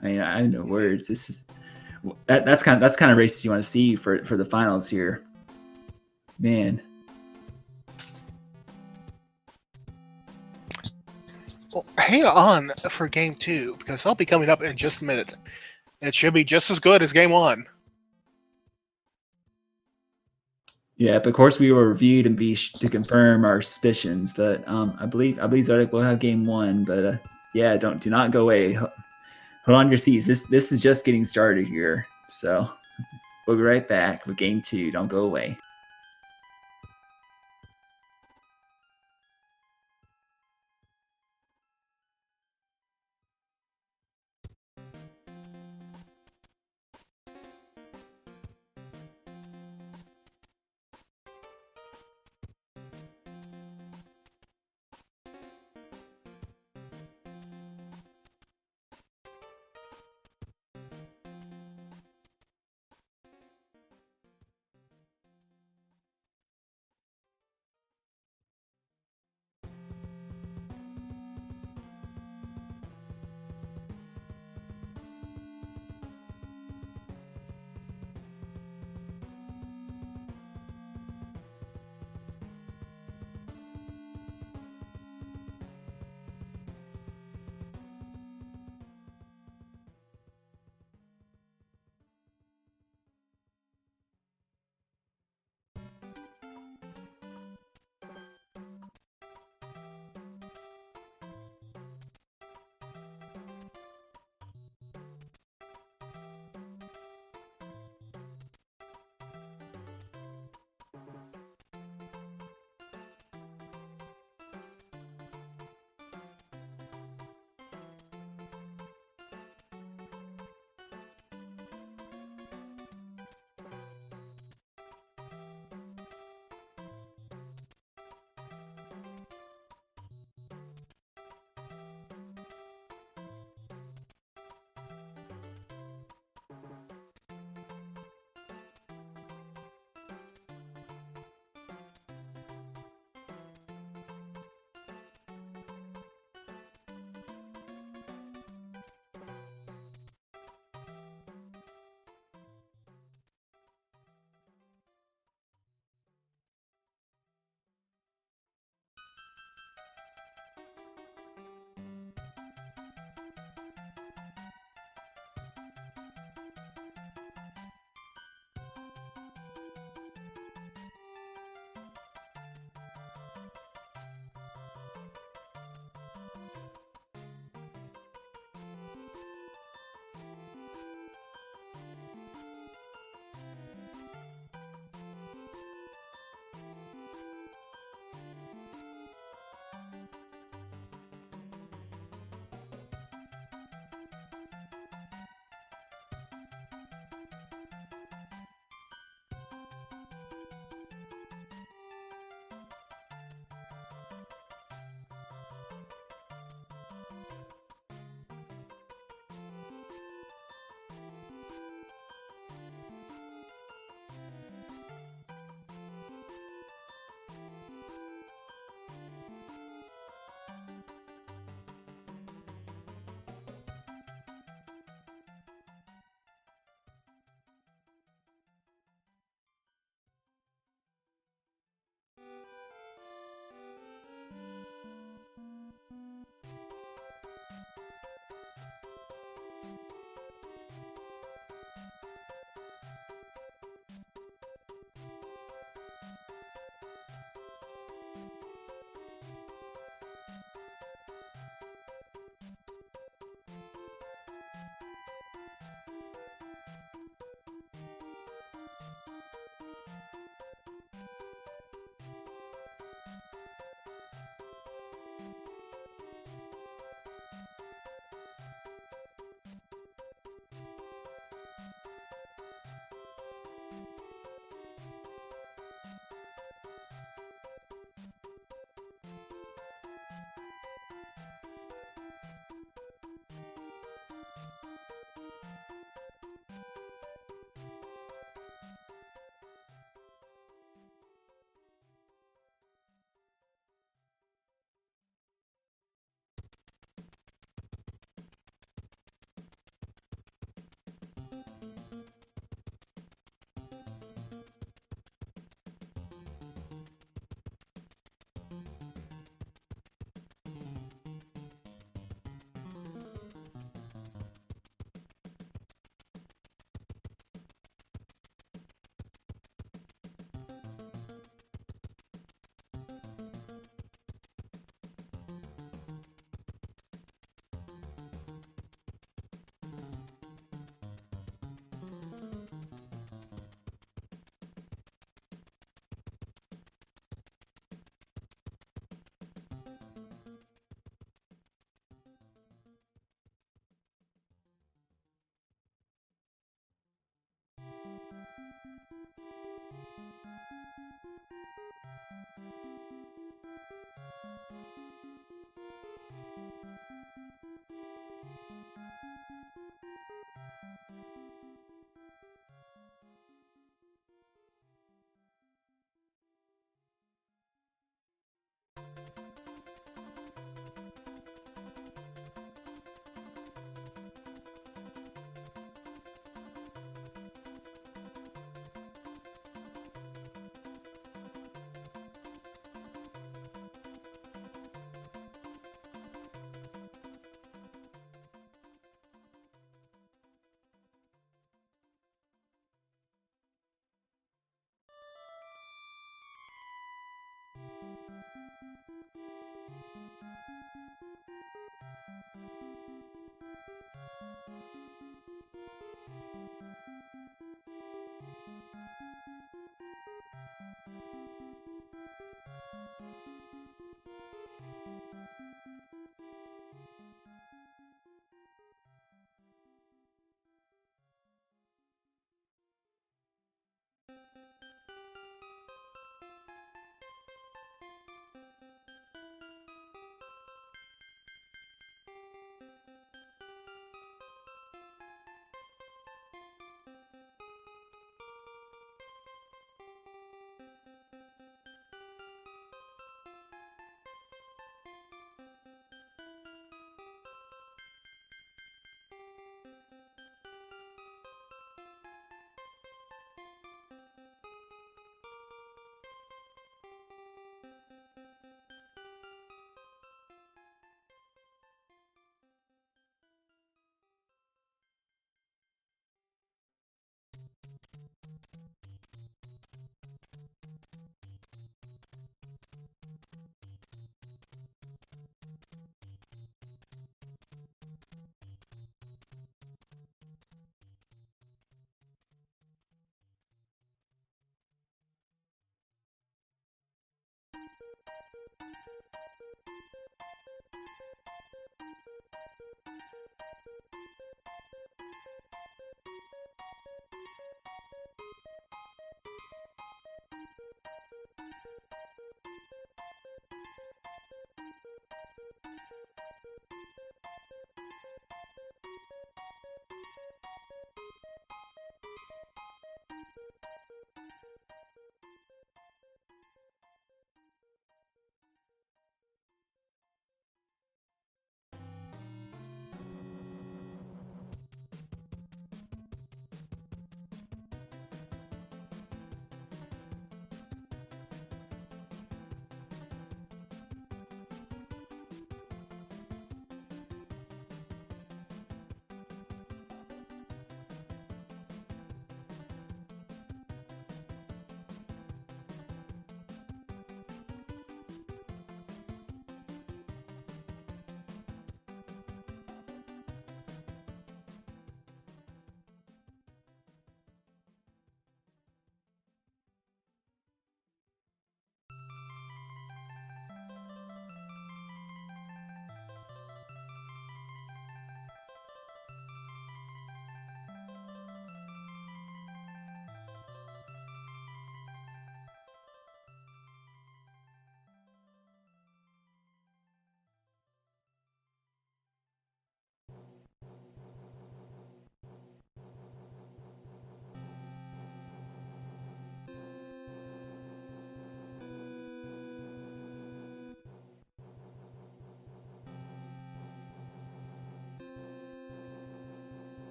I mean, I have no words. This is that's kind of races you want to see for the finals here. Man. Well, hang on for game 2, because I'll be coming up in just a minute. It should be just as good as game 1. Yeah, but of course we will review to confirm our suspicions. But I believe Zodiac will have game 1. But yeah, do not go away. Hold on your seats. This is just getting started here. So we'll be right back with game 2. Don't go away.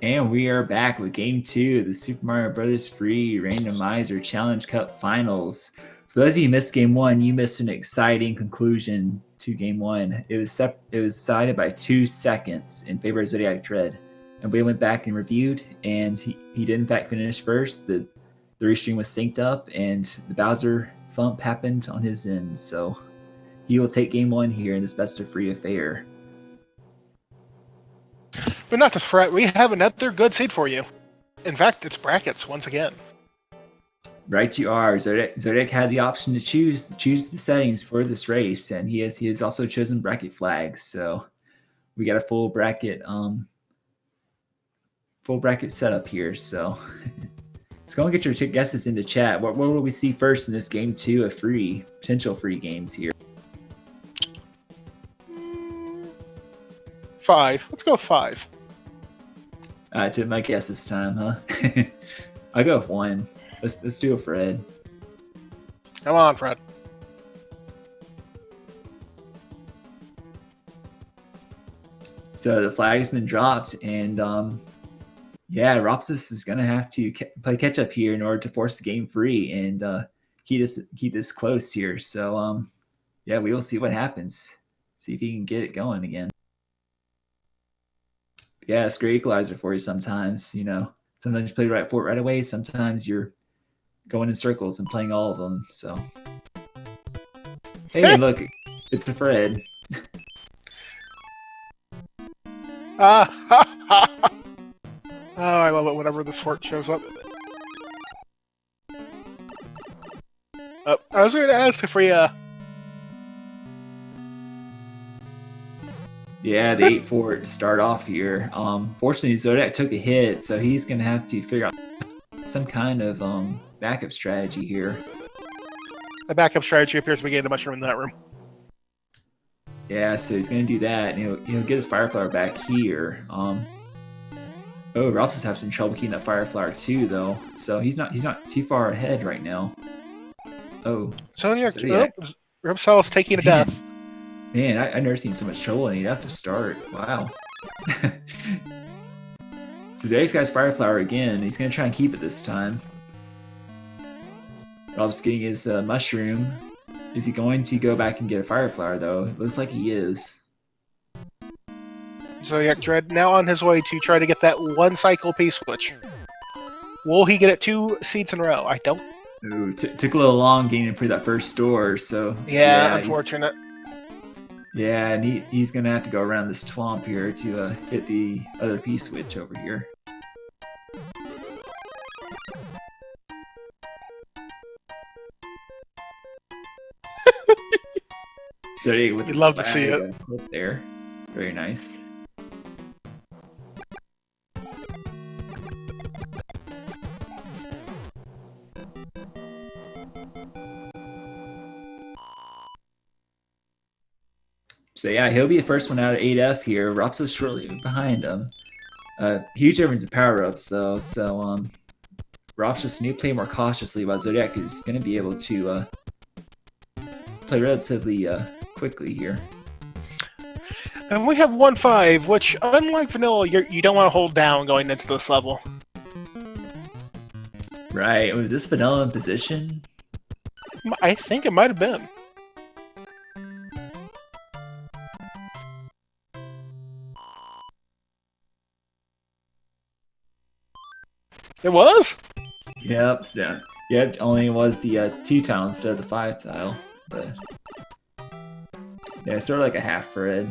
And we are back with Game 2 of the Super Mario Bros. Free Randomizer Challenge Cup Finals. For those of you who missed Game 1, you missed an exciting conclusion to Game 1. It was decided by 2 seconds in favor of ZodiacDredd. And we went back and reviewed, and he did in fact finish first. The restream was synced up, and the Bowser thump happened on his end. So he will take Game 1 here in this best of free affair. But not to fret, we have another good seed for you. In fact, it's brackets once again. Right, you are. Zodiac had the option to choose the settings for this race, and he has also chosen bracket flags. So we got a full bracket setup here. So let's go and get your guesses into chat. What will we see first in this Game 2 of potential free games here? 5. Let's go 5. I took my guess this time, huh? I'll go with 1. Let's do a Fred. Come on, Fred. So the flag's been dropped, and yeah, Ropsis is gonna have to play catch up here in order to force the game free and keep this close here. So yeah, we will see what happens. See if he can get it going again. Yeah, it's a great equalizer for you sometimes. You know, sometimes you play right for it right away. Sometimes you're going in circles and playing all of them. So, hey, look, it's the Fred. Oh, I love it whenever this fort shows up. Oh, I was going to ask if we Yeah, the 8-4 to start off here. Fortunately, Zodiac took a hit, so he's going to have to figure out some kind of backup strategy here. a backup strategy appears to be getting the mushroom in that room. Yeah, so he's going to do that, and he'll get his Fire Flower back here. Oh, Ralph's having some trouble keeping that Fire Flower too, though. So he's not too far ahead right now. Oh, Zodiac, uropsalis taking a death. Man, I've never seen so much trouble, and he'd have to start. Wow. So Zodiac's got his Fire Flower again. He's going to try and keep it this time. Ralph's getting his mushroom. Is he going to go back and get a Fire Flower, though? It looks like he is. ZodiacDredd now on his way to try to get that one cycle P-switch. Will he get it 2 seeds in a row? I don't. Ooh, took a little long getting through that first door, so... Yeah, unfortunate. Yeah, and he's going to have to go around this twomp here to hit the other P-switch over here. So with You'd love to see it. There. Very nice. So yeah, he'll be the first one out of 8F here. Ropsa's shortly behind him. Huge difference in power-ups, so Rops just need to play more cautiously, while Zodiac is going to be able to play relatively quickly here. And we have 1-5, which, unlike vanilla, you don't want to hold down going into this level. Right. Was this vanilla in position? I think it might have been. It was? Yep. So, yep. Only was the 2 tile instead of the 5 tile. But yeah, sort of like a half Fred.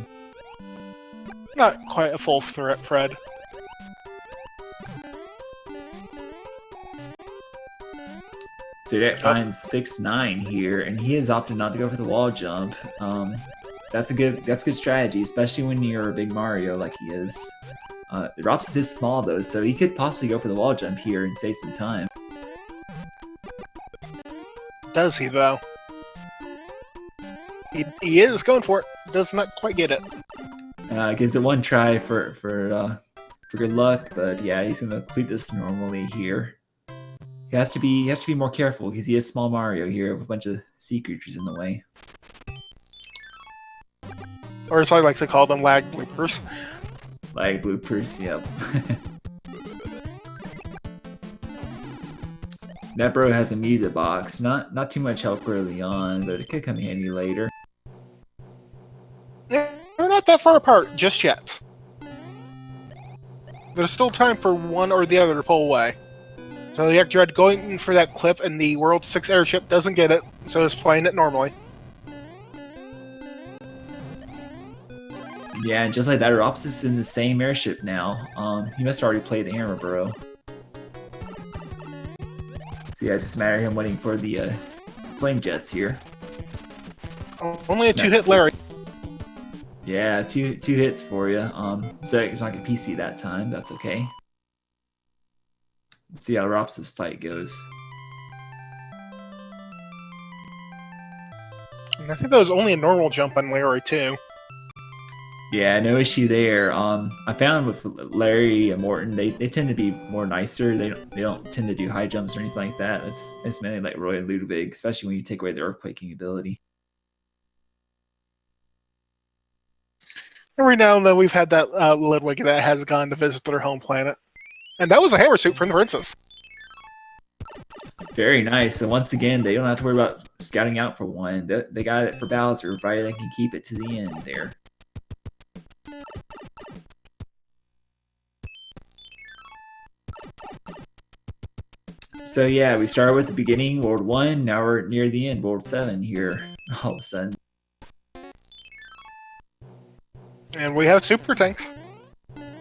Not quite a full Fred. So that finds 6-9 here, and he has opted not to go for the wall jump. That's good strategy, especially when you're a big Mario like he is. Rops is small though, so he could possibly go for the wall jump here and save some time. Does he though? He is going for it. Does not quite get it. Gives it one try for good luck, but yeah, he's gonna complete this normally here. He has to be more careful because he is small Mario here with a bunch of sea creatures in the way. Or as I like to call them, lag bloopers. Lag bloopers, yep. That bro has a music box. Not too much help early on, but it could come handy later. They're not that far apart just yet. There's still time for one or the other to pull away. So the ZodiacDredd going for that clip, and the World 6 airship doesn't get it, so it's playing it normally. Yeah, and just like that, Uropsalis is in the same airship now. He must already play the Hammer Bro. So yeah, just a matter of him waiting for the flame jets here. Only a 2-hit Larry. Yeah, two hits for you. Zodiac's not gonna peace speed that time. That's okay. Let's see how Uropsalis' fight goes. And I think that was only a normal jump on Larry too. Yeah, no issue there. I found with Larry and Morton, they tend to be more nicer. They don't tend to do high jumps or anything like that. It's mainly like Roy and Ludwig, especially when you take away the earthquaking ability. Every now and then we've had that Ludwig that has gone to visit their home planet. And that was a hammer suit from the princess. Very nice. So once again, they don't have to worry about scouting out for one. They got it for Bowser, provided they can keep it to the end there. So yeah, we started with the beginning, World 1, now we're near the end, World 7 here, all of a sudden. And we have super tanks.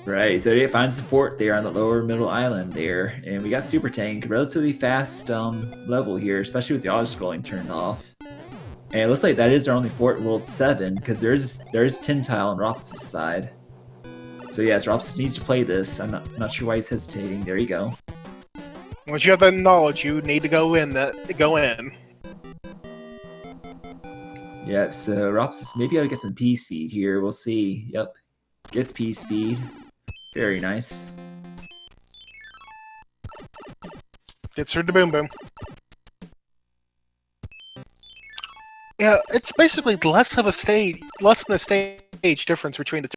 Right, Zodiac finds the fort there on the lower middle island there, and we got Super Tank, relatively fast level here, especially with the auto-scrolling turned off. And it looks like that is our only fort in World 7, because there's 10 tile on Uropsalis' side. So yes, Uropsalis needs to play this. I'm not sure why he's hesitating. There you go. Once you have that knowledge, you need to go in. Yep, so Uropsalis maybe I'll get some P speed here. We'll see. Yep, gets P speed. Very nice. Gets her to boom boom. Yeah, it's basically less than a stage difference between the two.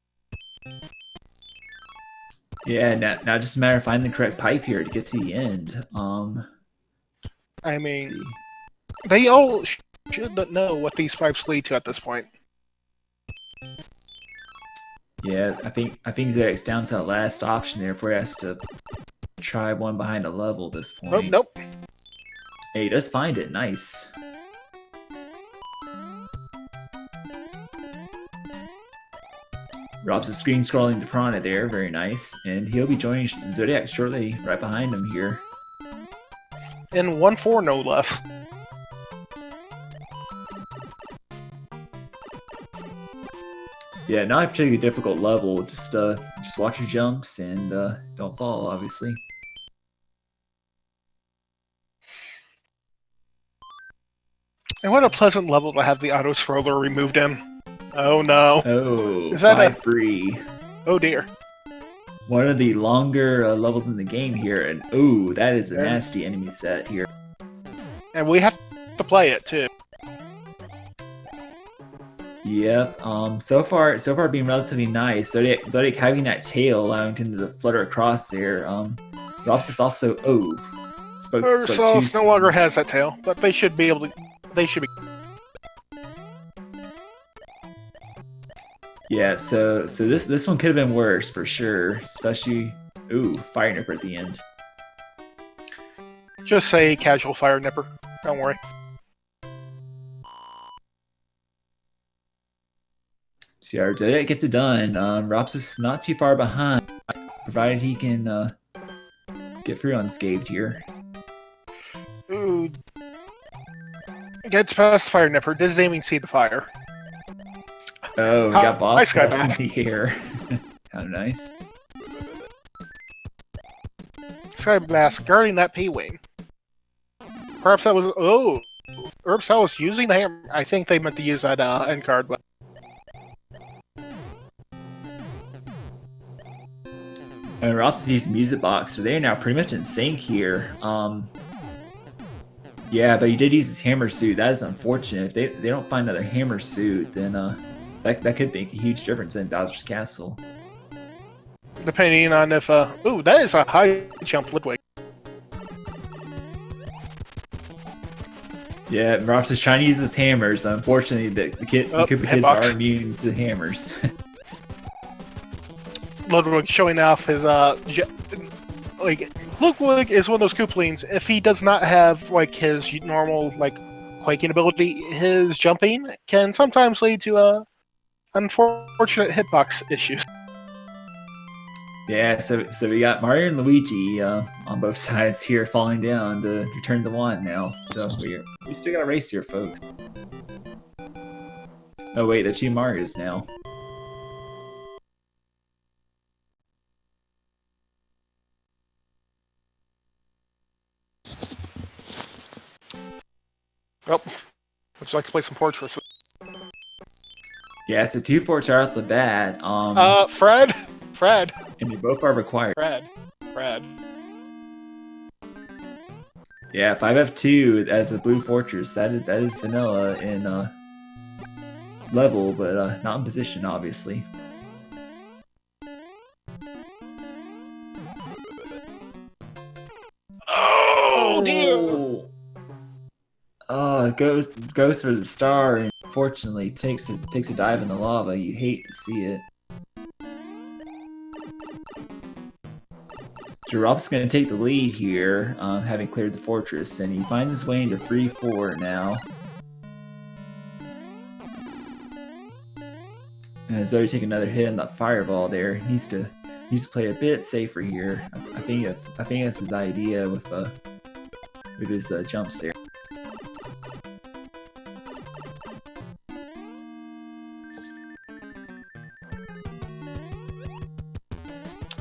Yeah, now just a matter of finding the correct pipe here to get to the end. I mean, they all should know what these pipes lead to at this point. Yeah, I think Zodiac's down to the last option there before he has to try one behind a level at this point. Oh, nope. Hey, he does find it. Nice. Rob's the screen scrolling to Piranha there. Very nice. And he'll be joining Zodiac shortly, right behind him here. In 1-4, no less. Yeah, not a particularly difficult level. Just watch your jumps and don't fall, obviously. And what a pleasant level to have the auto-scroller removed in. Oh no. Oh, is that 5-3. Oh dear. One of the longer levels in the game here, and ooh, that is a nasty enemy set here. And we have to play it too. Yep. So far being relatively nice. Zodiac having that tail allowing him to flutter across there. Uropsalis also Uropsalis no longer has that tail, but they should be able to. They should be. Yeah. So this one could have been worse for sure. Especially fire nipper at the end. Just say casual fire nipper. Don't worry. So yeah, Zodiac gets it done. Uropsalis not too far behind, provided he can get through unscathed here. Ooh. Gets past fire nipper. Does aiming see the fire? Oh, we got boss nice in the air. How nice. Sky Blast guarding that P-Wing. Perhaps that was... Oh! Uropsalis was using the hammer. I think they meant to use that end card, but... And Uropsalis used the music box, so they're now pretty much in sync here. Yeah, but he did use his hammer suit. That is unfortunate. If they don't find another hammer suit, then that could make a huge difference in Bowser's Castle. Depending on if... Ooh, that is a high jump Ludwig. Yeah, Rops is trying to use his hammers, but unfortunately, the Koopa kids hitbox. are immune to the hammers. Ludwig showing off his like Ludwig is one of those Koopalings. If he does not have like his normal like quaking ability, his jumping can sometimes lead to unfortunate hitbox issues. Yeah, so we got Mario and Luigi on both sides here, falling down to return to one now. So we still got a race here, folks. Oh wait, they're two Marios now. Well, would you like to play some Fortress? Yeah, so two forts are out the bat. Fred, and they both are required. Fred. Yeah, 5F2 as the Blue Fortress. That is vanilla in level, but not in position, obviously. Oh dear! Oh, goes for the star, and unfortunately takes a dive in the lava. You hate to see it. Rob's going to take the lead here, having cleared the fortress, and he finds his way into 3-4 now. And Zoe take another hit on that fireball there. He needs to play a bit safer here. I think that's his idea with his jumps there.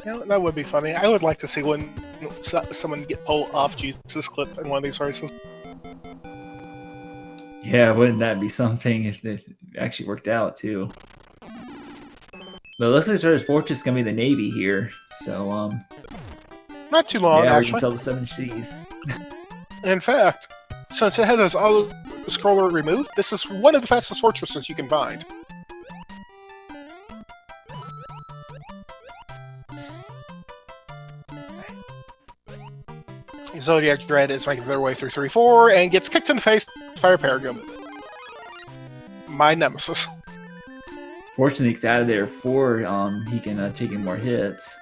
You know, that would be funny. I would like to see when someone get pulled off Jesus clip in one of these races. Yeah, wouldn't that be something if it actually worked out too? But it looks like Zoe's fortress is gonna be the Navy here, so not too long, yeah, actually. we can sell the 7 Cs. In fact, since it has its auto scroller removed, this is one of the fastest fortresses you can find. ZodiacDredd is making their way through 3-4 and gets kicked in the face by a Paragon. My nemesis. Fortunately, he's out of there before he can take in more hits.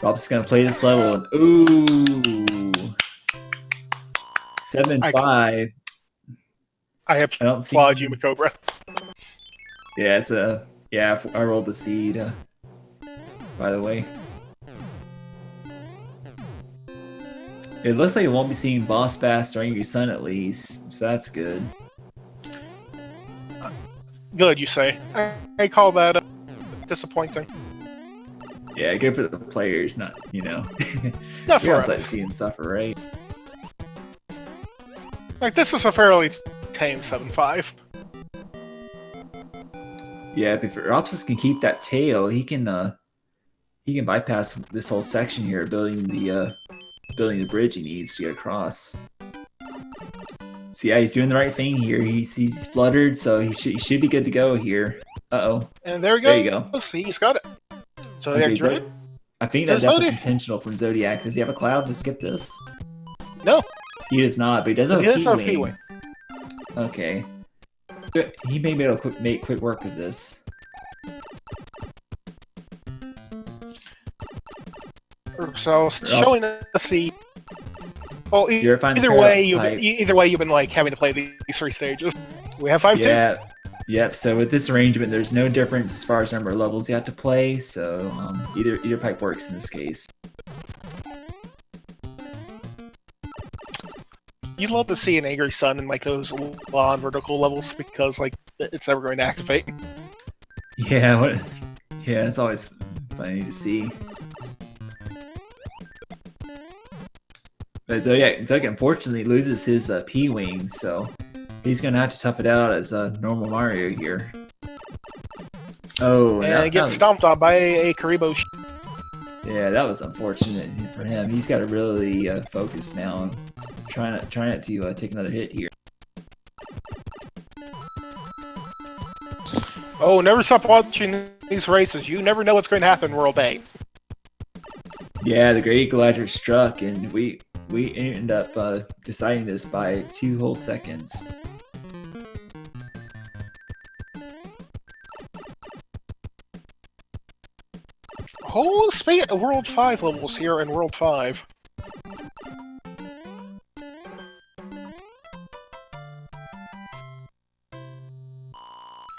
Rob's gonna play this level, and ooh, 7-5. I applaud you, Macobra. Yeah, I rolled the seed. By the way. It looks like it won't be seeing Boss Bass or Angry Sun at least, so that's good. Good, you say. I call that disappointing. Yeah, good for the players, not, you know. Not we for also like to see him suffer, right? Like, this is a fairly tame 7-5. Yeah, if Uropsalis can keep that tail, he can bypass this whole section here, building the bridge he needs to get across. So yeah, he's doing the right thing here. He's fluttered, so he should be good to go here. Uh-oh. And there we go. There you go. See, he's got it. So okay, I think that was intentional from Zodiac. Does he have a cloud to skip this? No. He does not, but he does have a P-Wing. Okay. He may be able to make quick work of this. So showing us the. Well, either way, you've been like having to play these 3 stages. We have 5-2. Yeah. Yep. So with this arrangement, there's no difference as far as number of levels you have to play. So either pipe works in this case. You love to see an Angry Sun in like those long vertical levels because like it's never going to activate. Yeah. Yeah, it's always funny to see. But Zodiac unfortunately loses his P-Wing, so he's gonna have to tough it out as normal Mario here. Oh, and gets stomped on by a Karibo. Yeah, that was unfortunate for him. He's got to really focus now on trying not to take another hit here. Oh, never stop watching these races. You never know what's going to happen in World 8. Yeah, the Great Equalizer struck, and we we ended up deciding this by 2 whole seconds. Whole spate of World 5 levels here in World 5.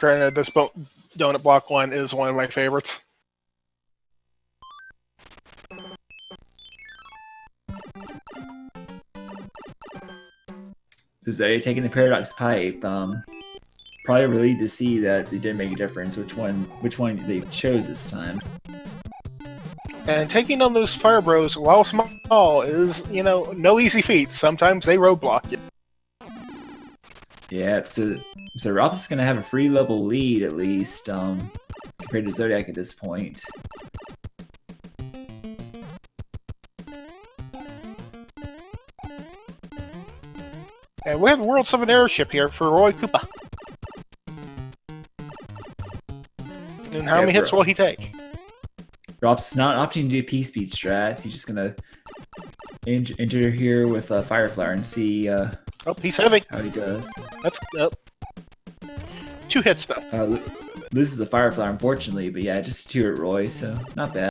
Granted, this donut block one is one of my favorites. So Zodiac taking the Paradox Pipe, probably relieved to see that it didn't make a difference which one they chose this time. And taking on those Fire Bros, while small, is, you know, no easy feat. Sometimes they roadblock you. Yeah, so Rops is going to have a free level lead, at least, compared to Zodiac at this point. And we have a World 7 airship here for Roy Koopa. And how many hits will he take? Rops is not opting to do P-Speed strats. He's just going to enter here with Fireflower and see Oh, he's heavy. how he does. That's 2 hits, though. Loses the Fireflower, unfortunately, but yeah, just 2 at Roy, so not bad.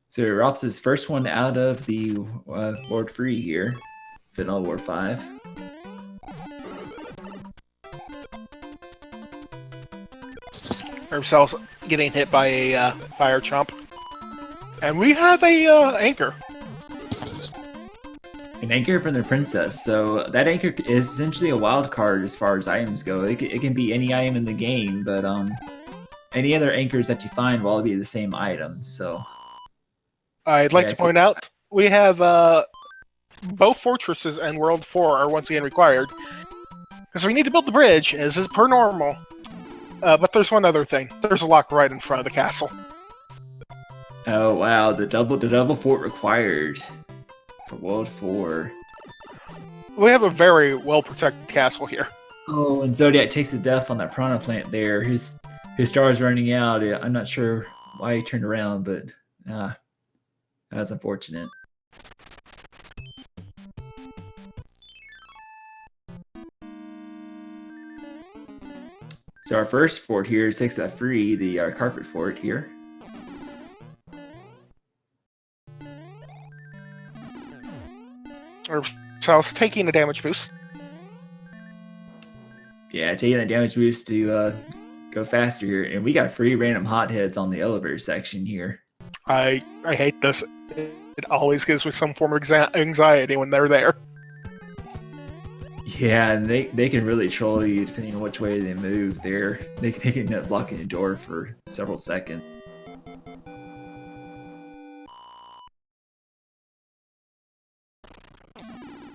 So Rops' first one out of the Ward 3 here, Vanilla Ward 5. Ourselves getting hit by a fire chomp. And we have a anchor. An anchor from the princess. So that anchor is essentially a wild card as far as items go. It can be any item in the game, but any other anchors that you find will all be the same item. So I'd like to point out we have both fortresses and World 4 are once again required. Because we need to build the bridge, as is per normal. But there's one other thing. There's a lock right in front of the castle. Oh wow, the double fort required for World 4. We have a very well protected castle here. Oh, and Zodiac takes the death on that piranha plant there. His star is running out. I'm not sure why he turned around, but that's unfortunate. So our first fort here takes that free, the carpet fort here. South taking a damage boost. Yeah, taking that damage boost to go faster here, and we got free random hotheads on the elevator section here. I hate this. It always gives me some form of anxiety when they're there. Yeah, and they can really troll you depending on which way they move. They can end up blocking the door for several seconds.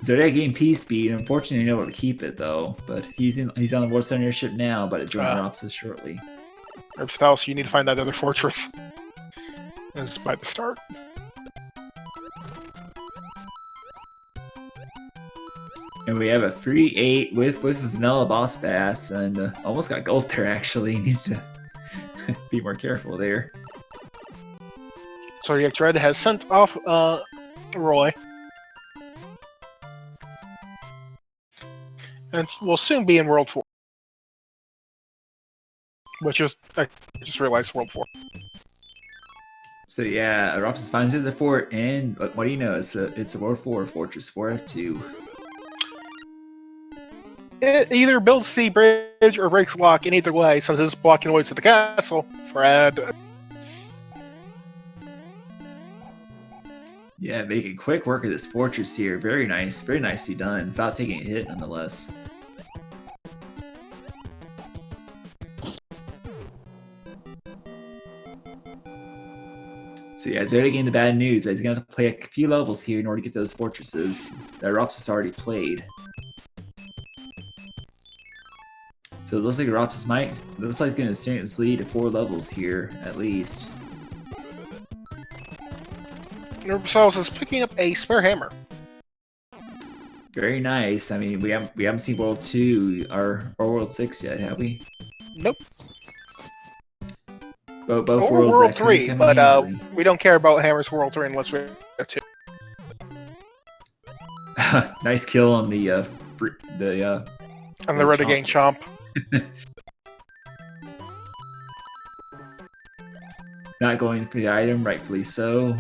Zodiac getting P-Speed. Unfortunately, no one to keep it though. But he's on the War Center ship now, but it joins Rops shortly. Herbstouse, you need to find that other fortress. That's by the start. And we have a free 8 with Vanilla Boss Bass, and almost got gold there actually. He needs to be more careful there. ZodiacDredd has sent off Roy. And we'll soon be in World 4. Which is, I just realized, World 4. So yeah, Rops finds it at the fort, and what do you know? It's a World 4 Fortress 4F2. It either builds the bridge or breaks lock, in either way, since it's blocking the way to the castle. Fred. Yeah, making quick work of this fortress here. Very nicely done, without taking a hit nonetheless. So yeah, Zodiac getting the bad news. He's going to have to play a few levels here in order to get to those fortresses that Rops has already played. So it looks like Rops looks like he's going to extend his lead to 4 levels here, at least. Uropsalis is picking up a spare hammer. Very nice. I mean, we haven't seen World 2 or World 6 yet, have we? Nope. Both Or worlds World that could 3, come in but handy. we don't care about hammers World 3 unless we have 2. Nice kill on the And the Chomp. Renegade Chomp. Not going for the item, rightfully so.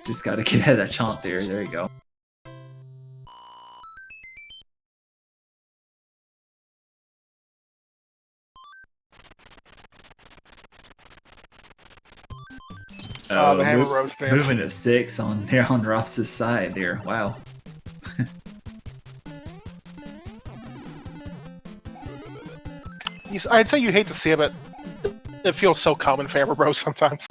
Just got to get ahead of that Chomp there. There you go. The hammer rose dance. Moving to 6 on there on Rops' side there. Wow. I'd say you hate to see it, but it feels so common for Hammer Bros sometimes.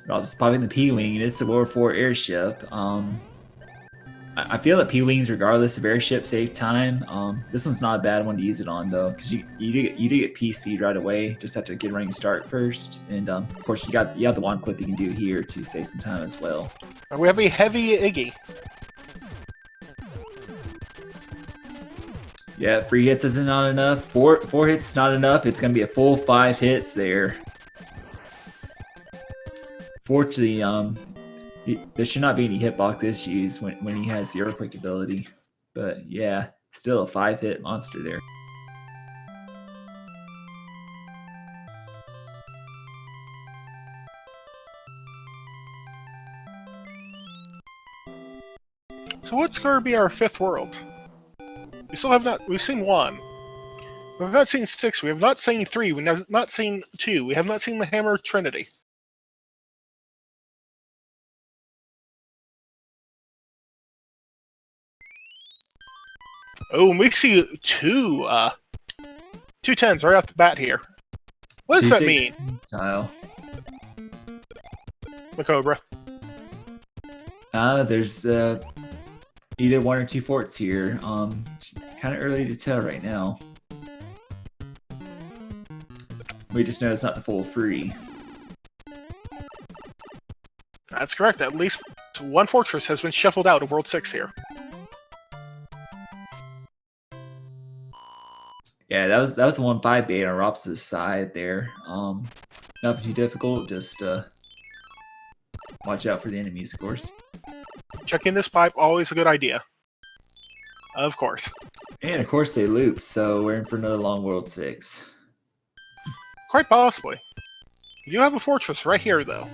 Rops popping the P-Wing, and it's a World 4 airship. I feel that P-Wings, regardless of airship, save time. This one's not a bad one to use it on, though, because you do get P-speed right away. Just have to get a running start first. And, of course, you have the wand clip you can do here to save some time as well. We have a heavy Iggy. Yeah, 3 hits isn't not enough. Four hits not enough. It's going to be a full 5 hits there. Fortunately, there should not be any hitbox issues when he has the Earthquake ability. But yeah, still a 5-hit monster there. So what's going to be our 5th world? We still have not. We've seen 1. We have not seen 6. We have not seen 3. We have not seen 2. We have not seen the Hammer Trinity. Oh, and we see 2 10s right off the bat here. What does that mean? Style. Macobra. There's either 1 or 2 forts here. It's kind of early to tell right now. We just know it's not the full free. That's correct. At least 1 fortress has been shuffled out of World 6 here. Yeah, that was the 1-5 bait on Rops' side there. Nothing too difficult, just watch out for the enemies, of course. Checking this pipe, always a good idea. Of course. And of course they loop, so we're in for another long World 6. Quite possibly. You have a fortress right here, though.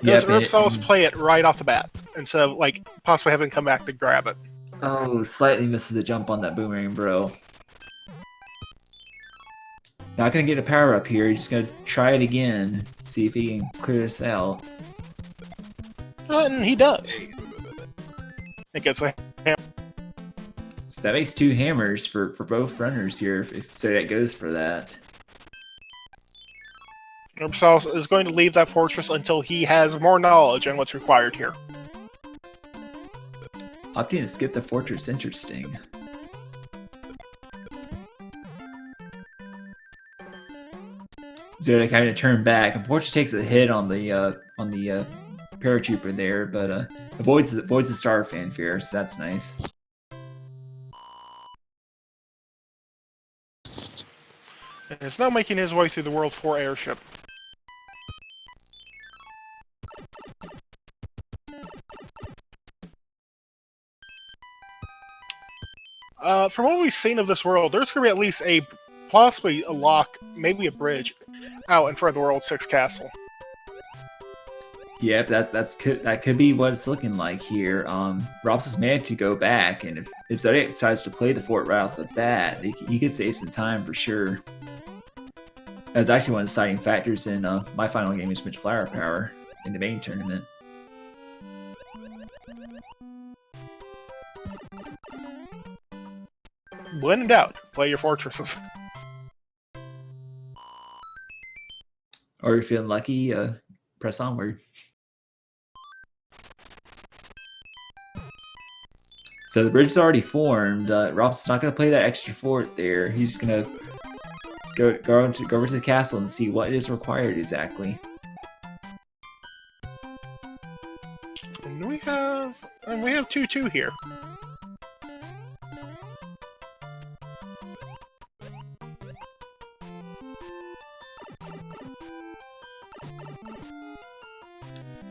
Does Uropsalis play it right off the bat, instead of, like, possibly having to come back to grab it? Oh, slightly misses a jump on that boomerang, bro. Not gonna get a power up here, he's just gonna try it again, see if he can clear this out. And he does. It gets a hammer. So that makes 2 hammers for both runners here, if Zodiac goes for that. Uropsalis is going to leave that fortress until he has more knowledge on what's required here. Opting to skip the fortress, interesting. Zodiac having to turn back. Unfortunately, takes a hit on the paratrooper there, but avoids the star fanfare, so that's nice. And is now making his way through the World 4 airship. From what we've seen of this world, there's going to be at least possibly a lock, maybe a bridge, out in front of the World 6 castle. Yep, that could be what it's looking like here. Rops has managed to go back, and if Zodiac decides to play the fort right off the bat, he could save some time for sure. That was actually one of the deciding factors in my final game against Mitch Flower Power in the main tournament. When in doubt, play your fortresses. Or if you're feeling lucky, press onward. So the bridge is already formed. Rob's not going to play that extra fort there. He's going to go over to the castle and see what is required exactly. And we have 2-2 here.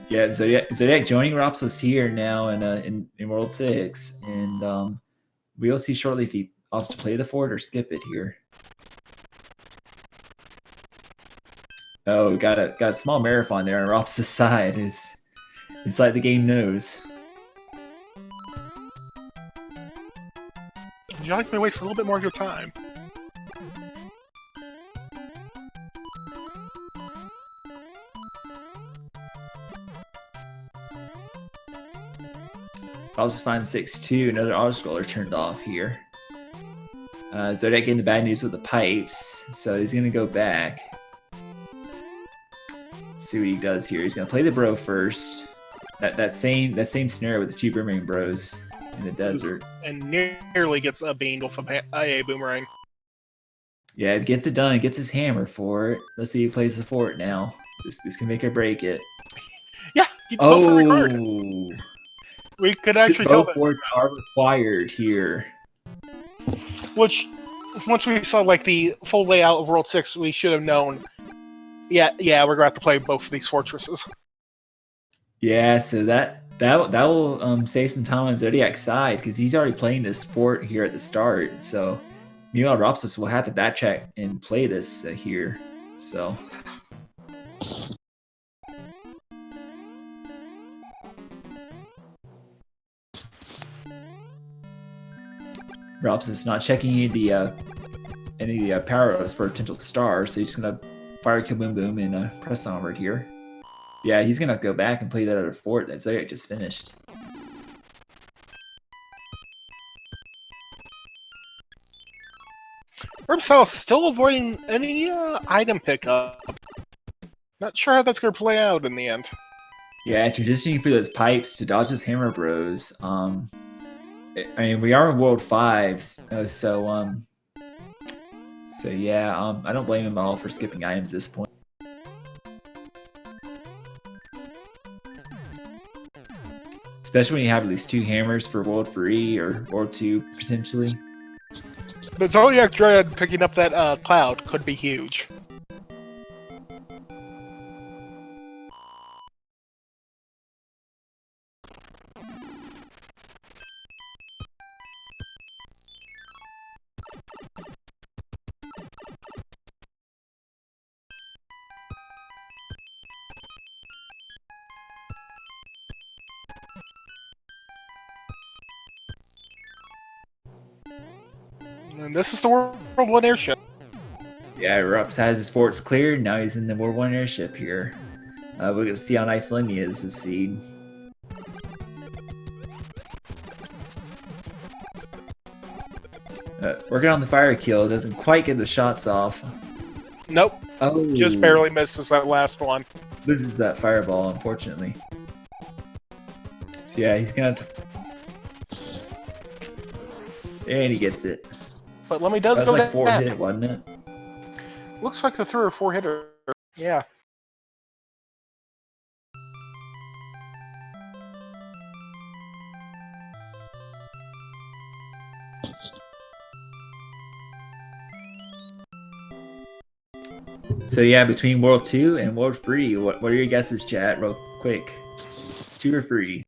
Yeah, Zodiac joining uropsalis here now in World 6, and we'll see shortly if he opts to play the fort or skip it here. Oh, got a small marathon there on uropsalis' side. It's like the game knows. Would you like me to waste a little bit more of your time? uropsalis finds 6-2, another auto-scroller turned off here. Zodiac getting the bad news with the pipes, so he's gonna go back. See what he does here. He's gonna play the bro first. That same scenario with the 2 boomerang bros in the desert. And nearly gets a beamed with a boomerang. Yeah, he gets it done. He gets his hammer for it. Let's see who plays the fort now. This can make or break it. Yeah, you both are required. Oh, We could actually tell both forts are required here. Which, once we saw like the full layout of World 6, we should have known. Yeah, we're gonna have to play both of these fortresses. Yeah, so that will save some time on Zodiac's side because he's already playing this fort here at the start. So, meanwhile, uropsalis will have to backtrack and play this here. So. uropsalis not checking any of the power ups for potential stars, so he's just gonna fire kill boom boom and press onward here. Yeah, he's gonna go back and play that other fort that Zodiac just finished. uropsalis still avoiding any item pickup. Not sure how that's gonna play out in the end. Yeah, transitioning through those pipes to dodge those hammer bros. I mean, we are in World 5, so yeah, I don't blame him at all for skipping items at this point. Especially when you have at least 2 hammers for World 3 or World 2, potentially. But ZodiacDredd picking up that cloud could be huge. And this is the World 1 airship. Yeah, Rups has his forts cleared. Now he's in the World 1 airship here. We're going to see how nice Lenny is this seed. Working on the fire kill, doesn't quite get the shots off. Nope. Oh, Just barely misses that last one. Loses that fireball, unfortunately. So yeah, he's gonna have to... And he gets it. But Lemmy does That go was like 4 down. hit, wasn't it? Looks like the 3 or 4 hitter. Yeah. So yeah, between World 2 and World 3, what are your guesses, chat? Real quick. 2 or 3?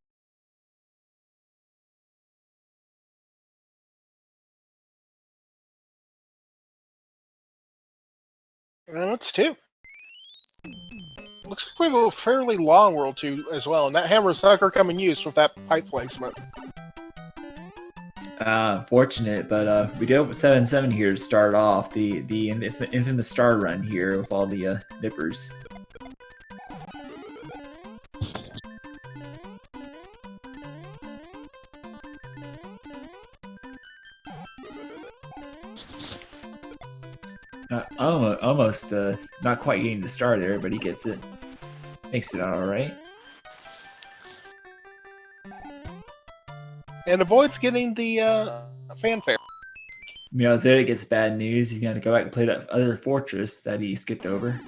That's 2. Looks like we have a fairly long World 2 as well, and that hammer's not going to come in use with that pipe placement. Fortunate, but we do have 7-7 here to start off. The infamous star run here with all the nippers. Almost not quite getting the star there, but he gets it. Makes it out alright. And avoids getting the fanfare. You know, Zodiac gets bad news. He's gonna go back and play that other fortress that he skipped over.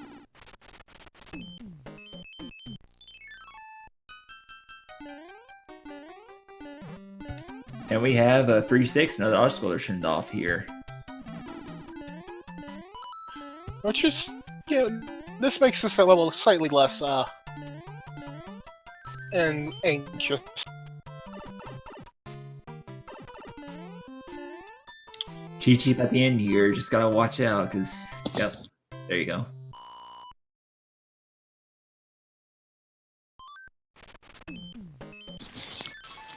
And we have a free 6, another obstacle turned off here. Which is, yeah, this makes this a level slightly less, and anxious. Cheap at the end here, just gotta watch out, because, yep, there you go.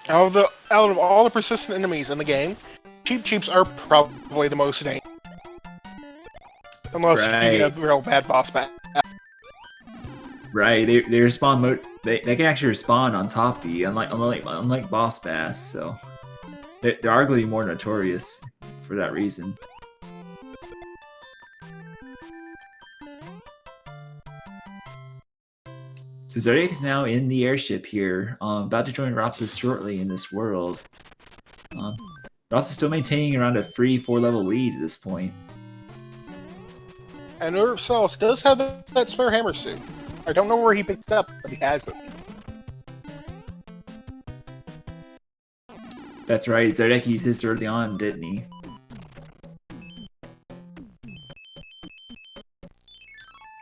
Out of all the persistent enemies in the game, Cheeps are probably the most dangerous. Unless you have a real bad boss battle. Right, they respawn. They can actually respawn on top of you, unlike boss bass. So they're arguably more notorious for that reason. So Zodiac is now in the airship here, about to join Ropsis shortly in this world. Ropsis is still maintaining around a free 4-level lead at this point. And uropsalis does have that spare hammer suit. I don't know where he picked it up, but he has it. That's right, Zodiac used his early on, didn't he?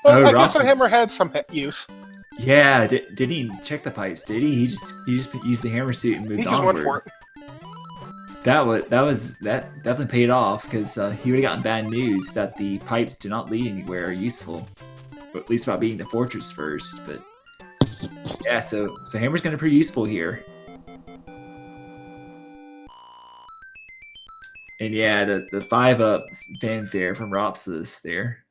Well, I guess the hammer had some use. Yeah, didn't he check the pipes? Did he? He just used the hammer suit and moved He just onward. went for it. That definitely paid off, because he would have gotten bad news that the pipes do not lead anywhere useful, or at least about beating the fortress first. But yeah, so hammer's gonna be pretty useful here. And yeah, the 5-up fanfare from Ropsis there.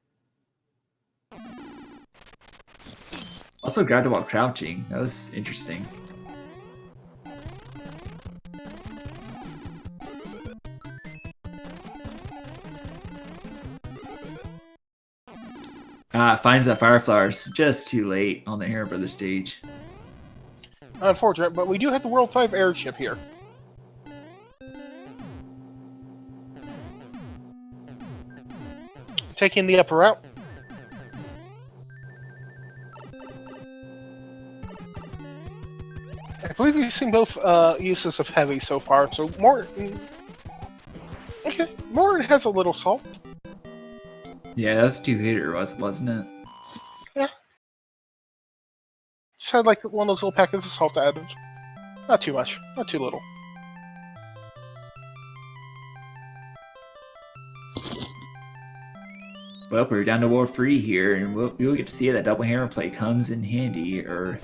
Also grabbed it while crouching. That was interesting. Finds that fire flowers just too late on the Hammer Brothers stage. Unfortunate, but we do have the World 5 airship here. Taking the upper route. I believe we've seen both uses of heavy so far, so Morton... Okay, Morton has a little salt. Yeah, that's 2-hitter, wasn't it? Yeah. Just had like one of those little packets of salt added. Not too much, not too little. Well, we're down to World 3 here, and we'll get to see if that double hammer play comes in handy, or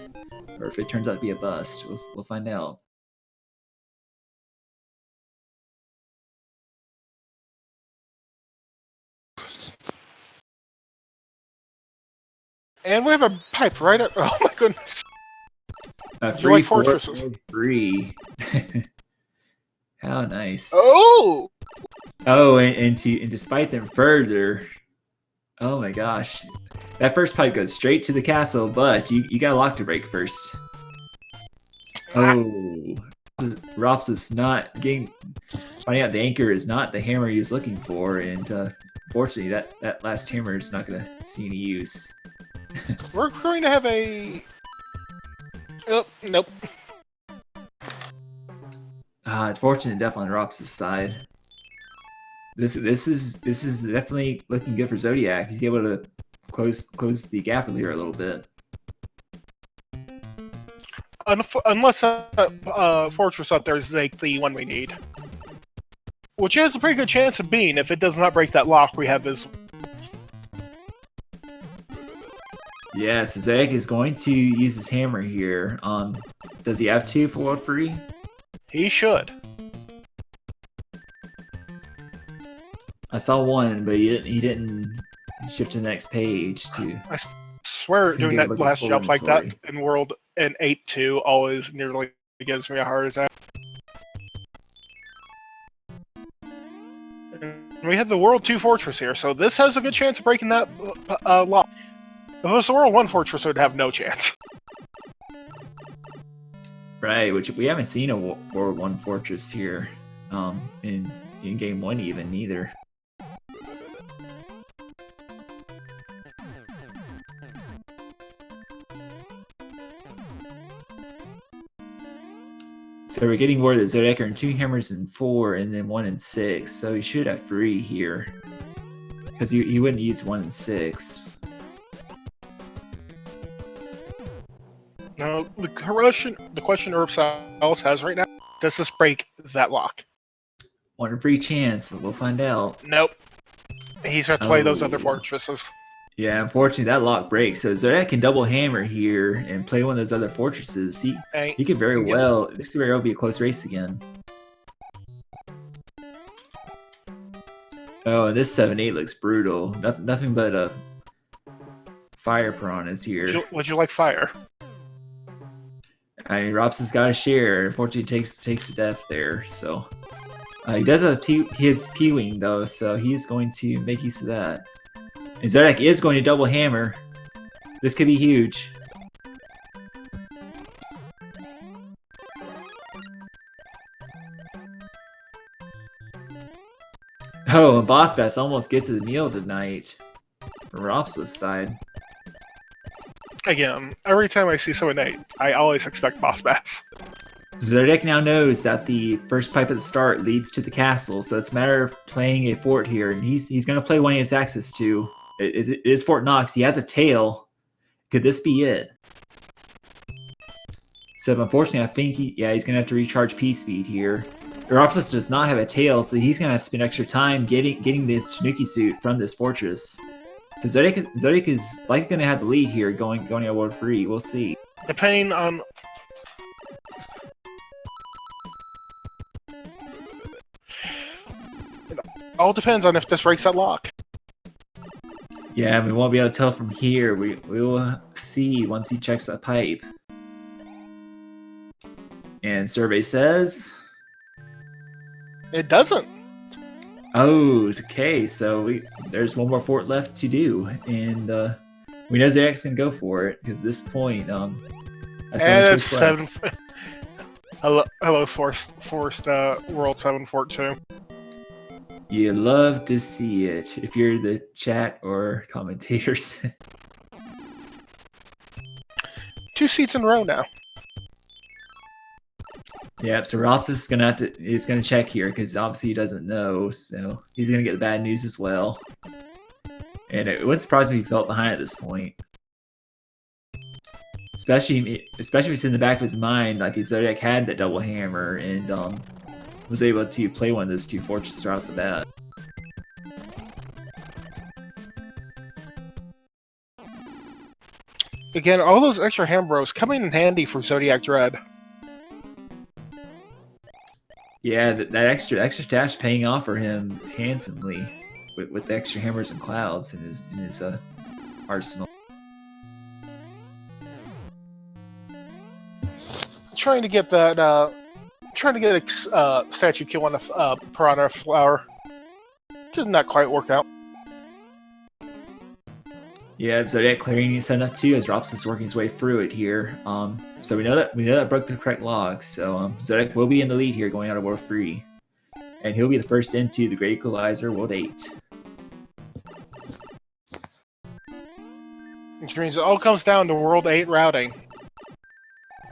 if it turns out to be a bust. We'll find out. And we have a pipe right up. Oh my goodness. Free fortresses. Free. How nice. Oh! Oh, and despite them further. Oh my gosh. That first pipe goes straight to the castle, but you got a lock to break first. Oh. Ropsis not finding out the anchor is not the hammer he was looking for, and fortunately that last hammer is not gonna see any use. We're going to have a... Oh, nope. It's fortunate definitely on Ropsis' side. This is definitely looking good for Zodiac. He's able to close the gap here a little bit. Unless fortress up there is like the one we need. Which has a pretty good chance of being if it does not break that lock we have as... Yeah, so Zodiac is going to use his hammer here. Does he have 2 for World 3? He should. I saw 1, but he didn't shift to the next page to... I swear doing that last jump like that in World 8-2 always nearly gives me a heart attack. And we have the World 2 fortress here, so this has a good chance of breaking that lock. If it was the World 1 fortress, it would have no chance. Right, which we haven't seen a World 1 fortress here in in game 1 even, either. So we're getting word that Zodiac earned 2 hammers in 4 and then 1 in 6, so he should have 3 here. Because he wouldn't use 1 in 6. Now, the question uropsalis has right now, does this break that lock? 1 in 3 chance, we'll find out. Nope. He's going to play those other fortresses. Yeah, unfortunately that lock breaks. So Zodiac can double hammer here and play one of those other fortresses. He could very well, this could very well be a close race again. Oh, and this 7-8 looks brutal. Nothing but a fire piranhas here. Would you like fire? I mean, Rops has got a share. Unfortunately, takes the death there. So he does have his P-wing though, so he's going to make use of that. And Zodiac is going to double hammer. This could be huge. Oh, and Boss Bass almost gets to the meal tonight. From Rops' side. Again, every time I see 7-8, I always expect Boss Bass. Zodiac now knows that the first pipe at the start leads to the castle, so it's a matter of playing a fort here, and he's going to play one he has access to. It is Fort Knox. He has a tail. Could this be it? So unfortunately, I think he's going to have to recharge P-speed here. Uropsalis does not have a tail, so he's going to have to spend extra time getting this Tanuki suit from this fortress. So Zodiac is likely going to have the lead here going out World Free. We'll see. Depending on... It all depends on if this breaks that lock. Yeah, we won't be able to tell from here. We will see once he checks that pipe. And survey says... It doesn't. Oh, okay. So there's one more fort left to do, and we know Zodiac's gonna go for it because at this point, that's 7. Hello, forced World 7 Fort 2. You love to see it if you're the chat or commentators. 2 seats in a row now. Yeah, so Rops is gonna check here because obviously he doesn't know, so he's gonna get the bad news as well. And it wouldn't surprise me if he felt behind at this point. Especially if it's in the back of his mind, like if Zodiac had that double hammer and was able to play one of those 2 fortresses right off the bat. Again, all those extra hambros coming in handy for ZodiacDredd. Yeah, that extra stash paying off for him handsomely with the extra hammers and clouds in his arsenal. Trying to get that. Trying to get a statue kill on a piranha flower. Did not quite work out. Yeah, Zodiac clearing his enough too as Rops is working his way through it here. So we know that broke the correct logs. So Zodiac will be in the lead here going out of World 3. And he'll be the first into the Great Equalizer World 8. Which means it all comes down to World 8 routing.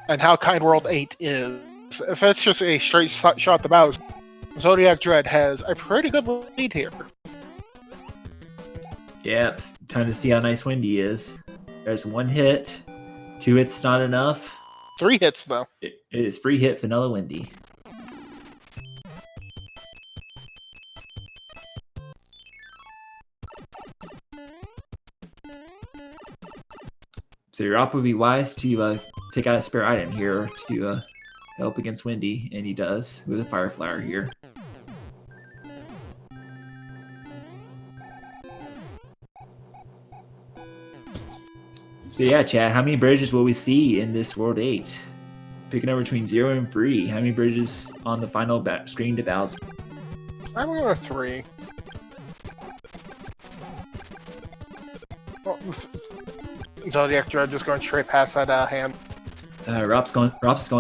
And how kind World 8 is. If it's just a straight shot at the bows, ZodiacDredd has a pretty good lead here. Yep, time to see how nice Wendy is. There's 1 hit. 2 hits not enough. 3 hits though. It is free hit Vanilla Wendy. So your op would be wise to take out a spare item here to help against Wendy, and he does with a fire flower here. So yeah, chat, how many bridges will we see in this World 8? Picking up between 0 and 3. How many bridges on the final screen to Bowser? I'm going with 3. Well, ZodiacDredd just going straight past that hand. Rob's going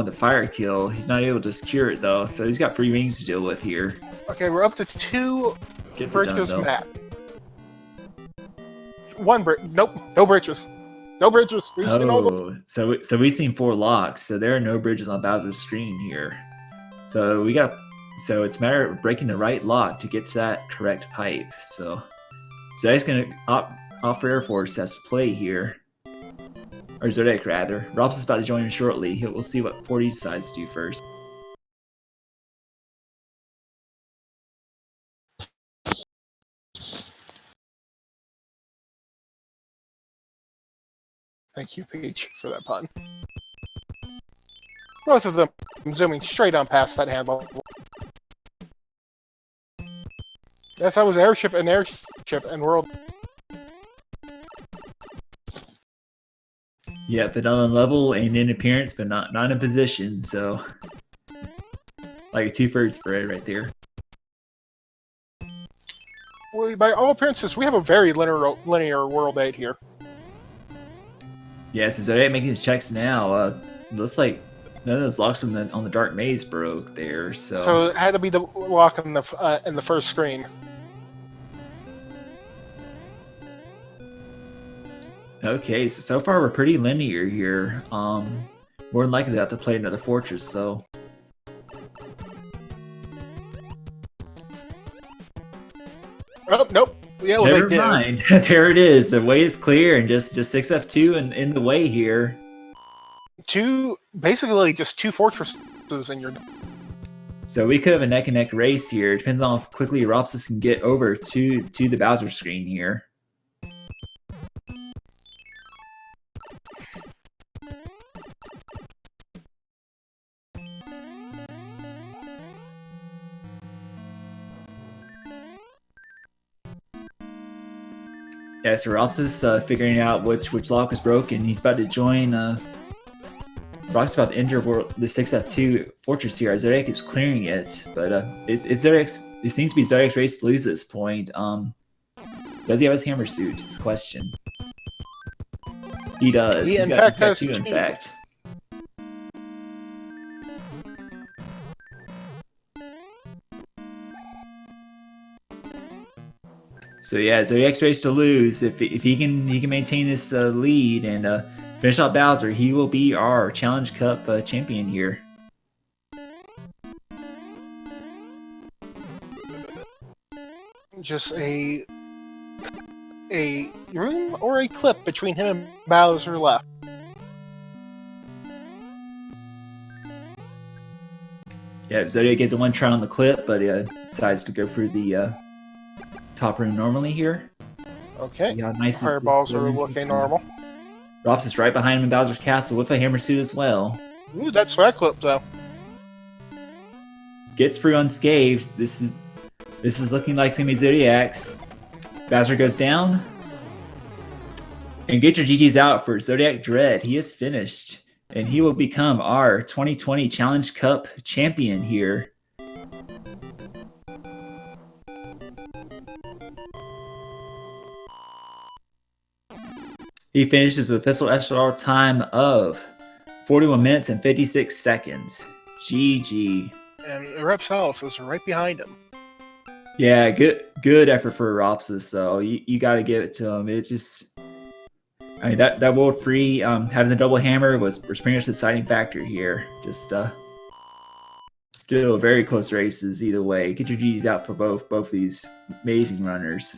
the fire kill. He's not able to secure it though, so he's got 3 rings to deal with here. Okay, we're up to 2 Gets bridges it done, map. 1 bridge. Nope, no bridges. No bridges. We've seen all the... Oh, so we've seen 4 locks, so there are no bridges on Bowser's screen here. So it's a matter of breaking the right lock to get to that correct pipe. So Zodiac's gonna opt for Air Force as to play here. Or Zodiac rather. Rob's is about to join him shortly. We'll see what 40 decides to do first. Thank you, Peach, for that pun. Both of them zooming straight on past that handle. Yes, I was airship and world. Yeah, but on level and in appearance, but not in position, so like a 2/3 spread right there. Well, by all appearances, we have a very linear world 8 here. Yeah, so Zodiac making his checks now. Looks like none of those locks on the dark maze broke there, So it had to be the lock in the first screen. Okay, so far we're pretty linear here. More than likely to have to play another fortress, though. Oh, nope. Yeah, well, Never mind. There it is. The way is clear, and just 6F2 in the way here. Basically just 2 fortresses in your... So we could have a neck and neck race here. It depends on how quickly Uropsalis can get over to the Bowser screen here. Yeah, so Uropsalis figuring out which lock was broken. He's about to join. Rock's about to enter the 6F2 fortress here. Zodiac is clearing it, but it's Zodiac's. It seems to be Zodiac's race to lose this point. Does he have his hammer suit? Is the question. He does. He He's in got fact has 2, in fact. So yeah, Zodiac's race to lose. If he can maintain this lead and finish out Bowser, he will be our Challenge Cup champion here. Just a room or a clip between him and Bowser left. Yeah, Zodiac gets a 1 try on the clip, but decides to go through the top room normally here. Okay, so nice fireballs are looking normal. Rops is right behind him in Bowser's castle with a hammer suit as well. Ooh, that swag clip though. Gets through unscathed. This is looking like Sammy Zodiac's. Bowser goes down. And get your GG's out for ZodiacDredd. He is finished. And he will become our 2020 Challenge Cup champion here. He finishes with official SR time of 41 minutes and 56 seconds. GG. And uropsalis is right behind him. Yeah, good effort for Uropsalis, so you got to give it to him. It just, I mean, that World 3 having the double hammer was pretty much the deciding factor here. Just still very close races either way. Get your G's out for both these amazing runners.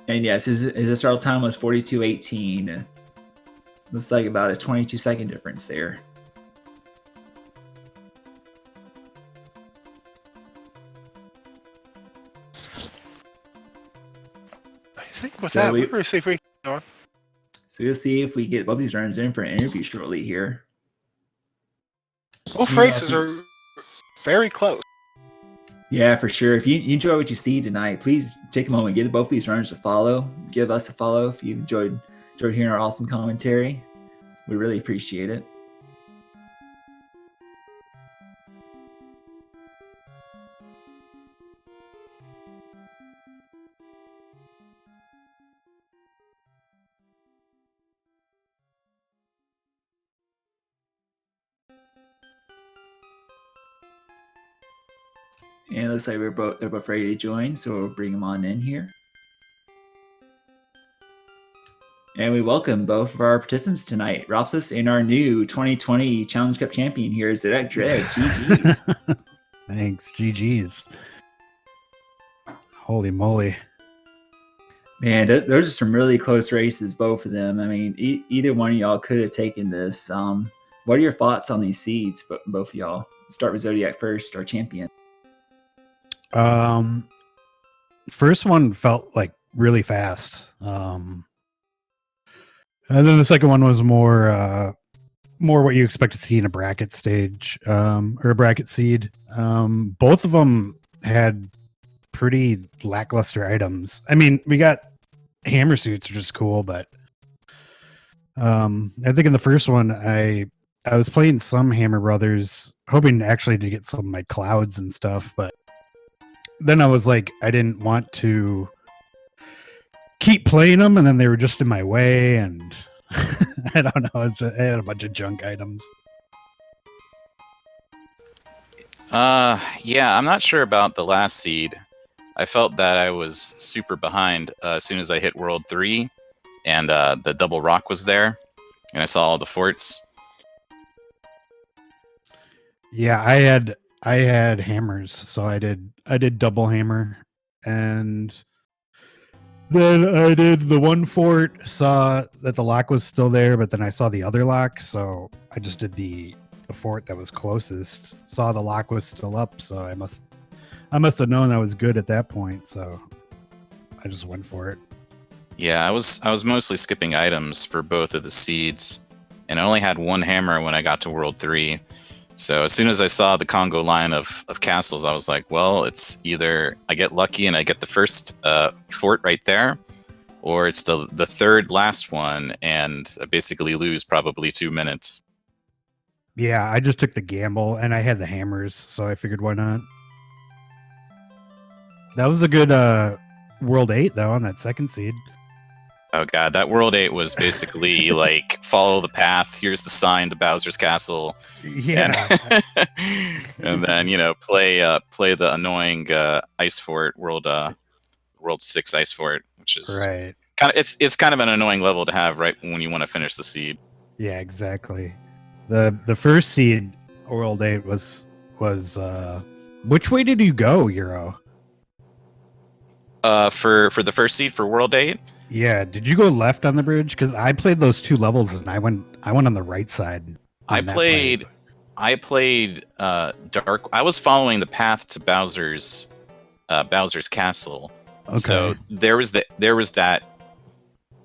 And yes, his start time was 42:18. Looks like about a 22-second difference there. I think with that, we're going to see if we can go on. So we'll see if we get both these runners in for an interview shortly here. Both races are very close. Yeah, for sure. If you enjoy what you see tonight, please take a moment, give both these runners a follow. Give us a follow if you enjoyed hearing our awesome commentary. We really appreciate it. And it looks like they're both ready to join, so we'll bring them on in here. And we welcome both of our participants tonight, Ropsis and our new 2020 Challenge Cup champion here, ZodiacDredd. GG's. Thanks, GG's. Holy moly. Man, those are some really close races, both of them. I mean, either one of y'all could have taken this. What are your thoughts on these seeds, both of y'all? Start with Zodiac first, our champion. First one felt like really fast. And then the second one was more what you expect to see in a bracket stage, or a bracket seed. Both of them had pretty lackluster items. I mean, we got hammer suits, which is cool, but I think in the first one, I was playing some Hammer Brothers, hoping actually to get some of my clouds and stuff, but then I was like, I didn't want to keep playing them, and then they were just in my way, and I don't know. I had a bunch of junk items. Yeah, I'm not sure about the last seed. I felt that I was super behind as soon as I hit World 3, and the double rock was there, and I saw all the forts. Yeah, I had hammers, so I did double hammer, and then I did the one fort, saw that the lock was still there, but then I saw the other lock, so I just did the fort that was closest. Saw the lock was still up, so I must have known I was good at that point, so I just went for it. Yeah, I was mostly skipping items for both of the seeds, and I only had one hammer when I got to World 3. So as soon as I saw the Congo line of castles, I was like, well, it's either I get lucky and I get the first fort right there, or it's the third last one and I basically lose probably 2 minutes. Yeah, I just took the gamble, and I had the hammers, so I figured why not. That was a good World 8, though, on that second seed. Oh god, that World 8 was basically like follow the path. Here's the sign to Bowser's Castle. Yeah, and then play the annoying ice fort World 6 ice fort, which is right. It's kind of an annoying level to have right when you want to finish the seed. Yeah, exactly. The first seed World 8 was which way did you go, Euro? For the first seed for World 8. Yeah, did you go left on the bridge? Because I played those two levels and I went on the right side. I played dark. I was following the path to Bowser's castle. Okay. So there was that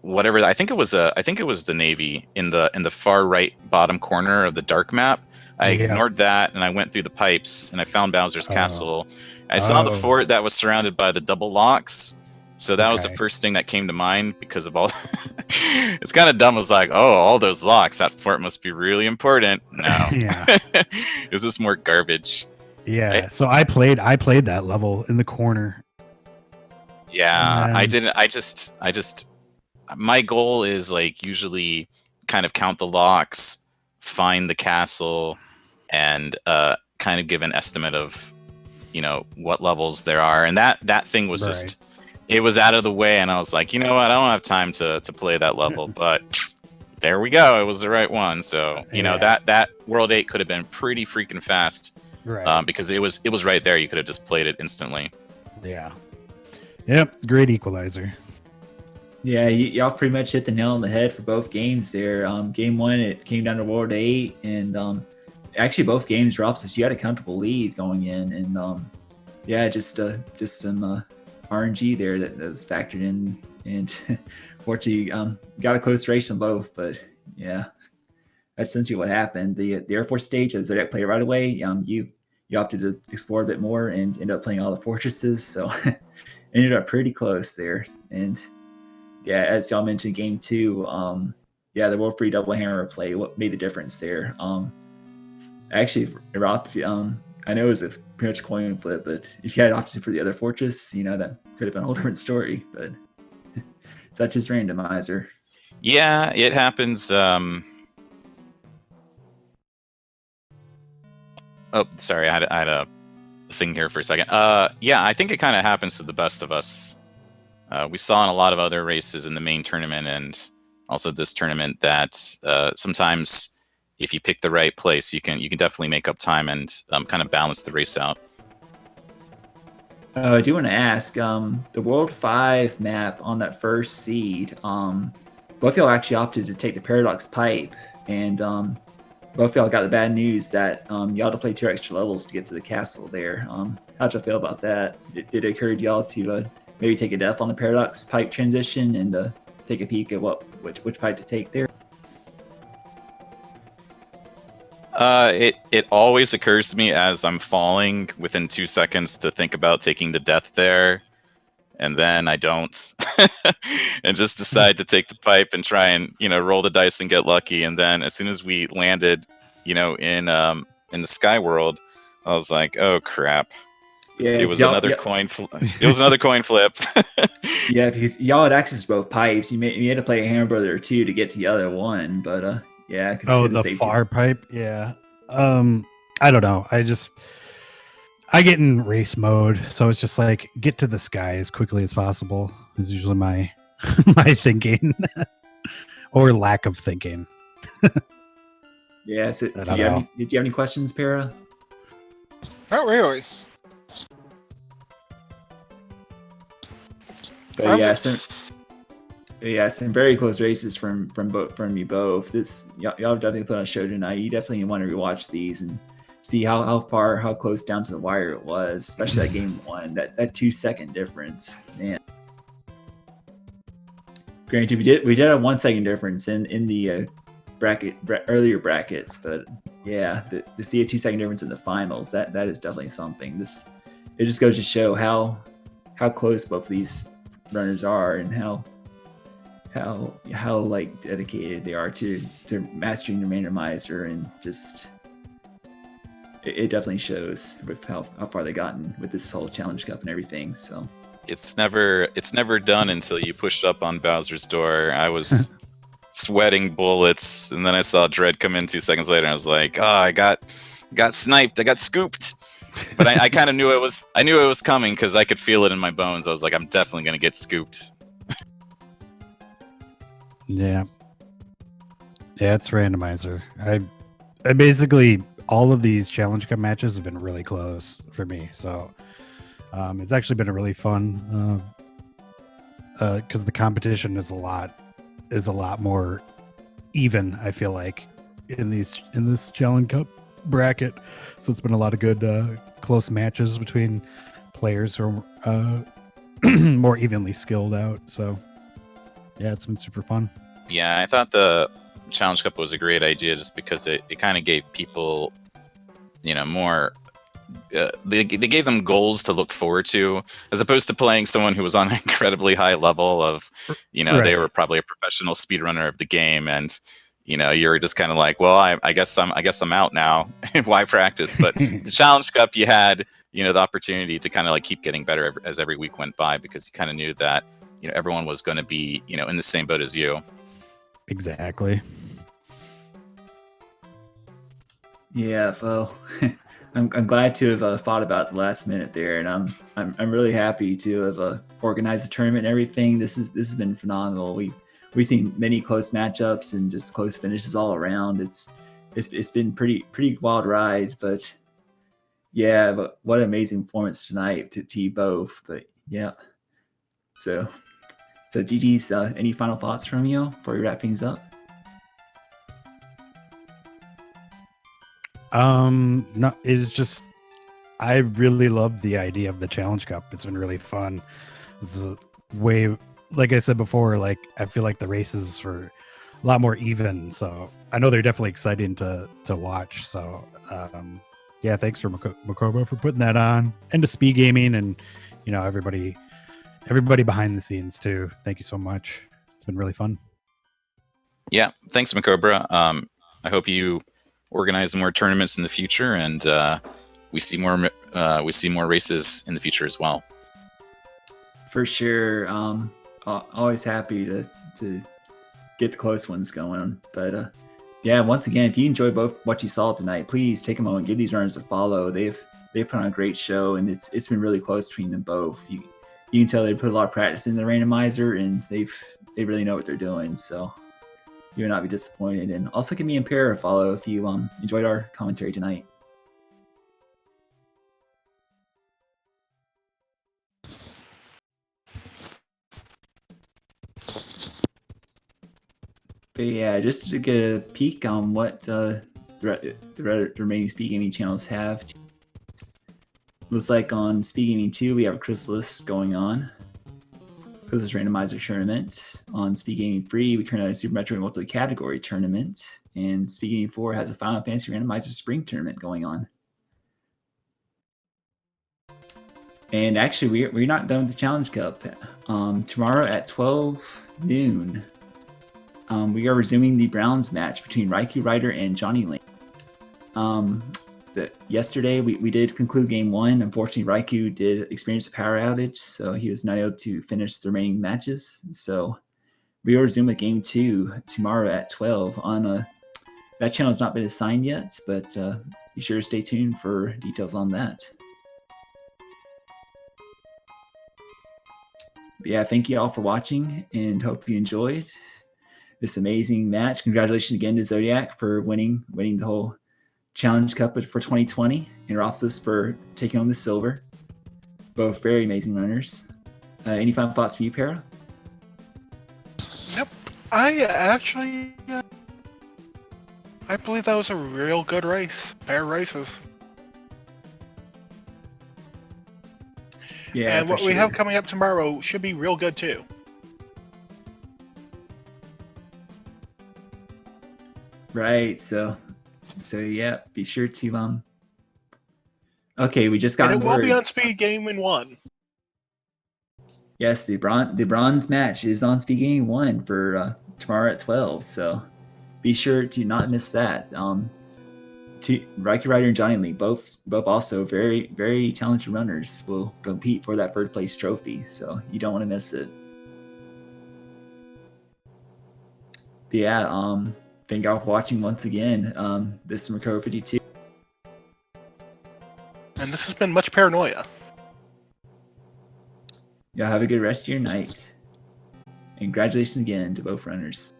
whatever. I think it was the navy in the far right bottom corner of the dark map. I ignored that and I went through the pipes and I found Bowser's castle. I saw the fort that was surrounded by the double locks. So that was the first thing that came to mind because of all. It's kind of dumb. I was like, oh, all those locks. That fort must be really important. No, Yeah. It was just more garbage. Yeah. So I played that level in the corner. Yeah, I didn't. I just. My goal is like usually kind of count the locks, find the castle, and kind of give an estimate of, what levels there are. And that thing was just. It was out of the way, and I was like, you know what? I don't have time to play that level, but there we go. It was the right one. So that World 8 could have been pretty freaking fast, right? Because it was right there. You could have just played it instantly. Yeah. Yep. Great equalizer. Yeah, y'all pretty much hit the nail on the head for both games there. Game 1, it came down to World 8, and actually both games drops us. You had a comfortable lead going in, and just some RNG there that was factored in, and fortunately got a close race on both. But yeah, that's essentially what happened. The Air Force stage, as Zodiac played right away, you opted to explore a bit more and ended up playing all the fortresses, so ended up pretty close there. And yeah, as y'all mentioned, game 2, the World Free double hammer play, what made the difference there? Actually, I know it was a pretty much coin flip, but if you had opted for the other fortress, that could have been a whole different story. But such is randomizer. Yeah, it happens. Oh, sorry, I had a think here for a second. Yeah, I think it kind of happens to the best of us. We saw in a lot of other races in the main tournament and also this tournament that sometimes if you pick the right place, you can definitely make up time and kind of balance the race out. I do want to ask, the World 5 map on that first seed, both y'all actually opted to take the Paradox Pipe, and both y'all got the bad news that y'all had to play 2 extra levels to get to the castle there. How'd y'all feel about that? Did it occur to y'all to maybe take a death on the Paradox Pipe transition and take a peek at which pipe to take there? It always occurs to me as I'm falling within 2 seconds to think about taking the death there, and then I don't, and just decide to take the pipe and try and roll the dice and get lucky. And then as soon as we landed, in the Sky World, I was like, oh crap! Yeah, it was another coin. It was another coin flip. Yeah, because y'all had access to both pipes. You had to play a Hammer Brother or 2 to get to the other one, but yeah. The far pipe. Yeah. I don't know. I get in race mode, so it's just like get to the sky as quickly as possible is usually my my thinking or lack of thinking. Yeah. So did you have any questions, Para? Not really. But yeah, some very close races from you both. Y'all definitely put on a show tonight. You definitely want to rewatch these and see how close down to the wire it was, especially that game 1. That 2-second difference, man. Granted, we did have 1 second difference in the earlier brackets, but yeah, to see a 2-second difference in the finals, that is definitely something. It just goes to show how close both of these runners are and how like dedicated they are to mastering the randomizer, and just it definitely shows with how far they've gotten with this whole Challenge Cup and everything. So it's never done until you pushed up on Bowser's door. I was sweating bullets, and then I saw Dredd come in 2 seconds later, and I was like, oh, I got sniped, I got scooped. But I kind of knew it was coming because I could feel it in my bones. I was like, I'm definitely gonna get scooped. Yeah, it's Randomizer. I basically all of these Challenge Cup matches have been really close for me, so it's actually been a really fun because the competition is a lot more even. I feel like in this Challenge Cup bracket, so it's been a lot of good close matches between players who are more evenly skilled out. So yeah, it's been super fun. Yeah, I thought the Challenge Cup was a great idea just because it kind of gave people, more. They gave them goals to look forward to, as opposed to playing someone who was on an incredibly high level of, Right. They were probably a professional speedrunner of the game, and you're just kind of like, well, I guess I'm out now. Why practice? But the Challenge Cup, you had the opportunity to kind of like keep getting better as every week went by, because you kind of knew that everyone was going to be in the same boat as you. Exactly. Yeah, well, I'm glad to have thought about the last minute there, and I'm really happy to have organized the tournament and everything. This has been phenomenal. We've seen many close matchups and just close finishes all around. It's been pretty wild ride, but yeah, but what an amazing performance tonight to you both. But yeah, so GG's. Any final thoughts from you before we wrap things up? No, it's just I really love the idea of the Challenge Cup. It's been really fun. This is a way, like I said before, like I feel like the races were a lot more even. So I know they're definitely exciting to watch. So yeah, thanks for Makoba for putting that on, and to SpeedGaming, and everybody behind the scenes too. Thank you so much. It's been really fun. Yeah, thanks, Macobra. I hope you organize more tournaments in the future, and we see more races in the future as well. For sure. Always happy to get the close ones going. But yeah, once again, if you enjoyed both what you saw tonight, please take a moment, give these runners a follow. They've they put on a great show, and it's been really close between them both. You can tell they put a lot of practice in the randomizer, and they really know what they're doing. So you will not be disappointed. And also give me and Pear a follow if you enjoyed our commentary tonight. But yeah, just to get a peek on what the remaining SpeedGaming channels have. Looks like on SpeedGaming 2 we have a Chrysalis going on. Chrysalis Randomizer Tournament. On SpeedGaming 3 we currently have a Super Metroid multi-category tournament. And SpeedGaming 4 has a Final Fantasy Randomizer Spring Tournament going on. And actually we're not done with the Challenge Cup. Tomorrow at 12 noon. We are resuming the Browns match between Raikou Ryder and Johnny Lane. Yesterday, we did conclude Game 1. Unfortunately, Raikou did experience a power outage, so he was not able to finish the remaining matches. So we will resume with Game 2 tomorrow at 12. That channel has not been assigned yet, but be sure to stay tuned for details on that. But yeah, thank you all for watching, and hope you enjoyed this amazing match. Congratulations again to Zodiac for winning the whole Challenge Cup for 2020, and uropsalis for taking on the silver. Both very amazing runners. Any final thoughts for you, Para? Yep. I believe that was a real good race. Pair of races. Yeah, and what we have coming up tomorrow should be real good too. Right, so yeah, be sure to okay, we just got and it will be on SpeedGaming 1. Yes, the bronze match is on SpeedGaming 1 for tomorrow at 12, so be sure to not miss that. Raikou Ryder and Johnny Lee, both also very, very talented runners, will compete for that third place trophy, so you don't want to miss it. But yeah, thank y'all for watching once again. This is Mercado52. And this has been Much Paranoia. Y'all have a good rest of your night. And congratulations again to both runners.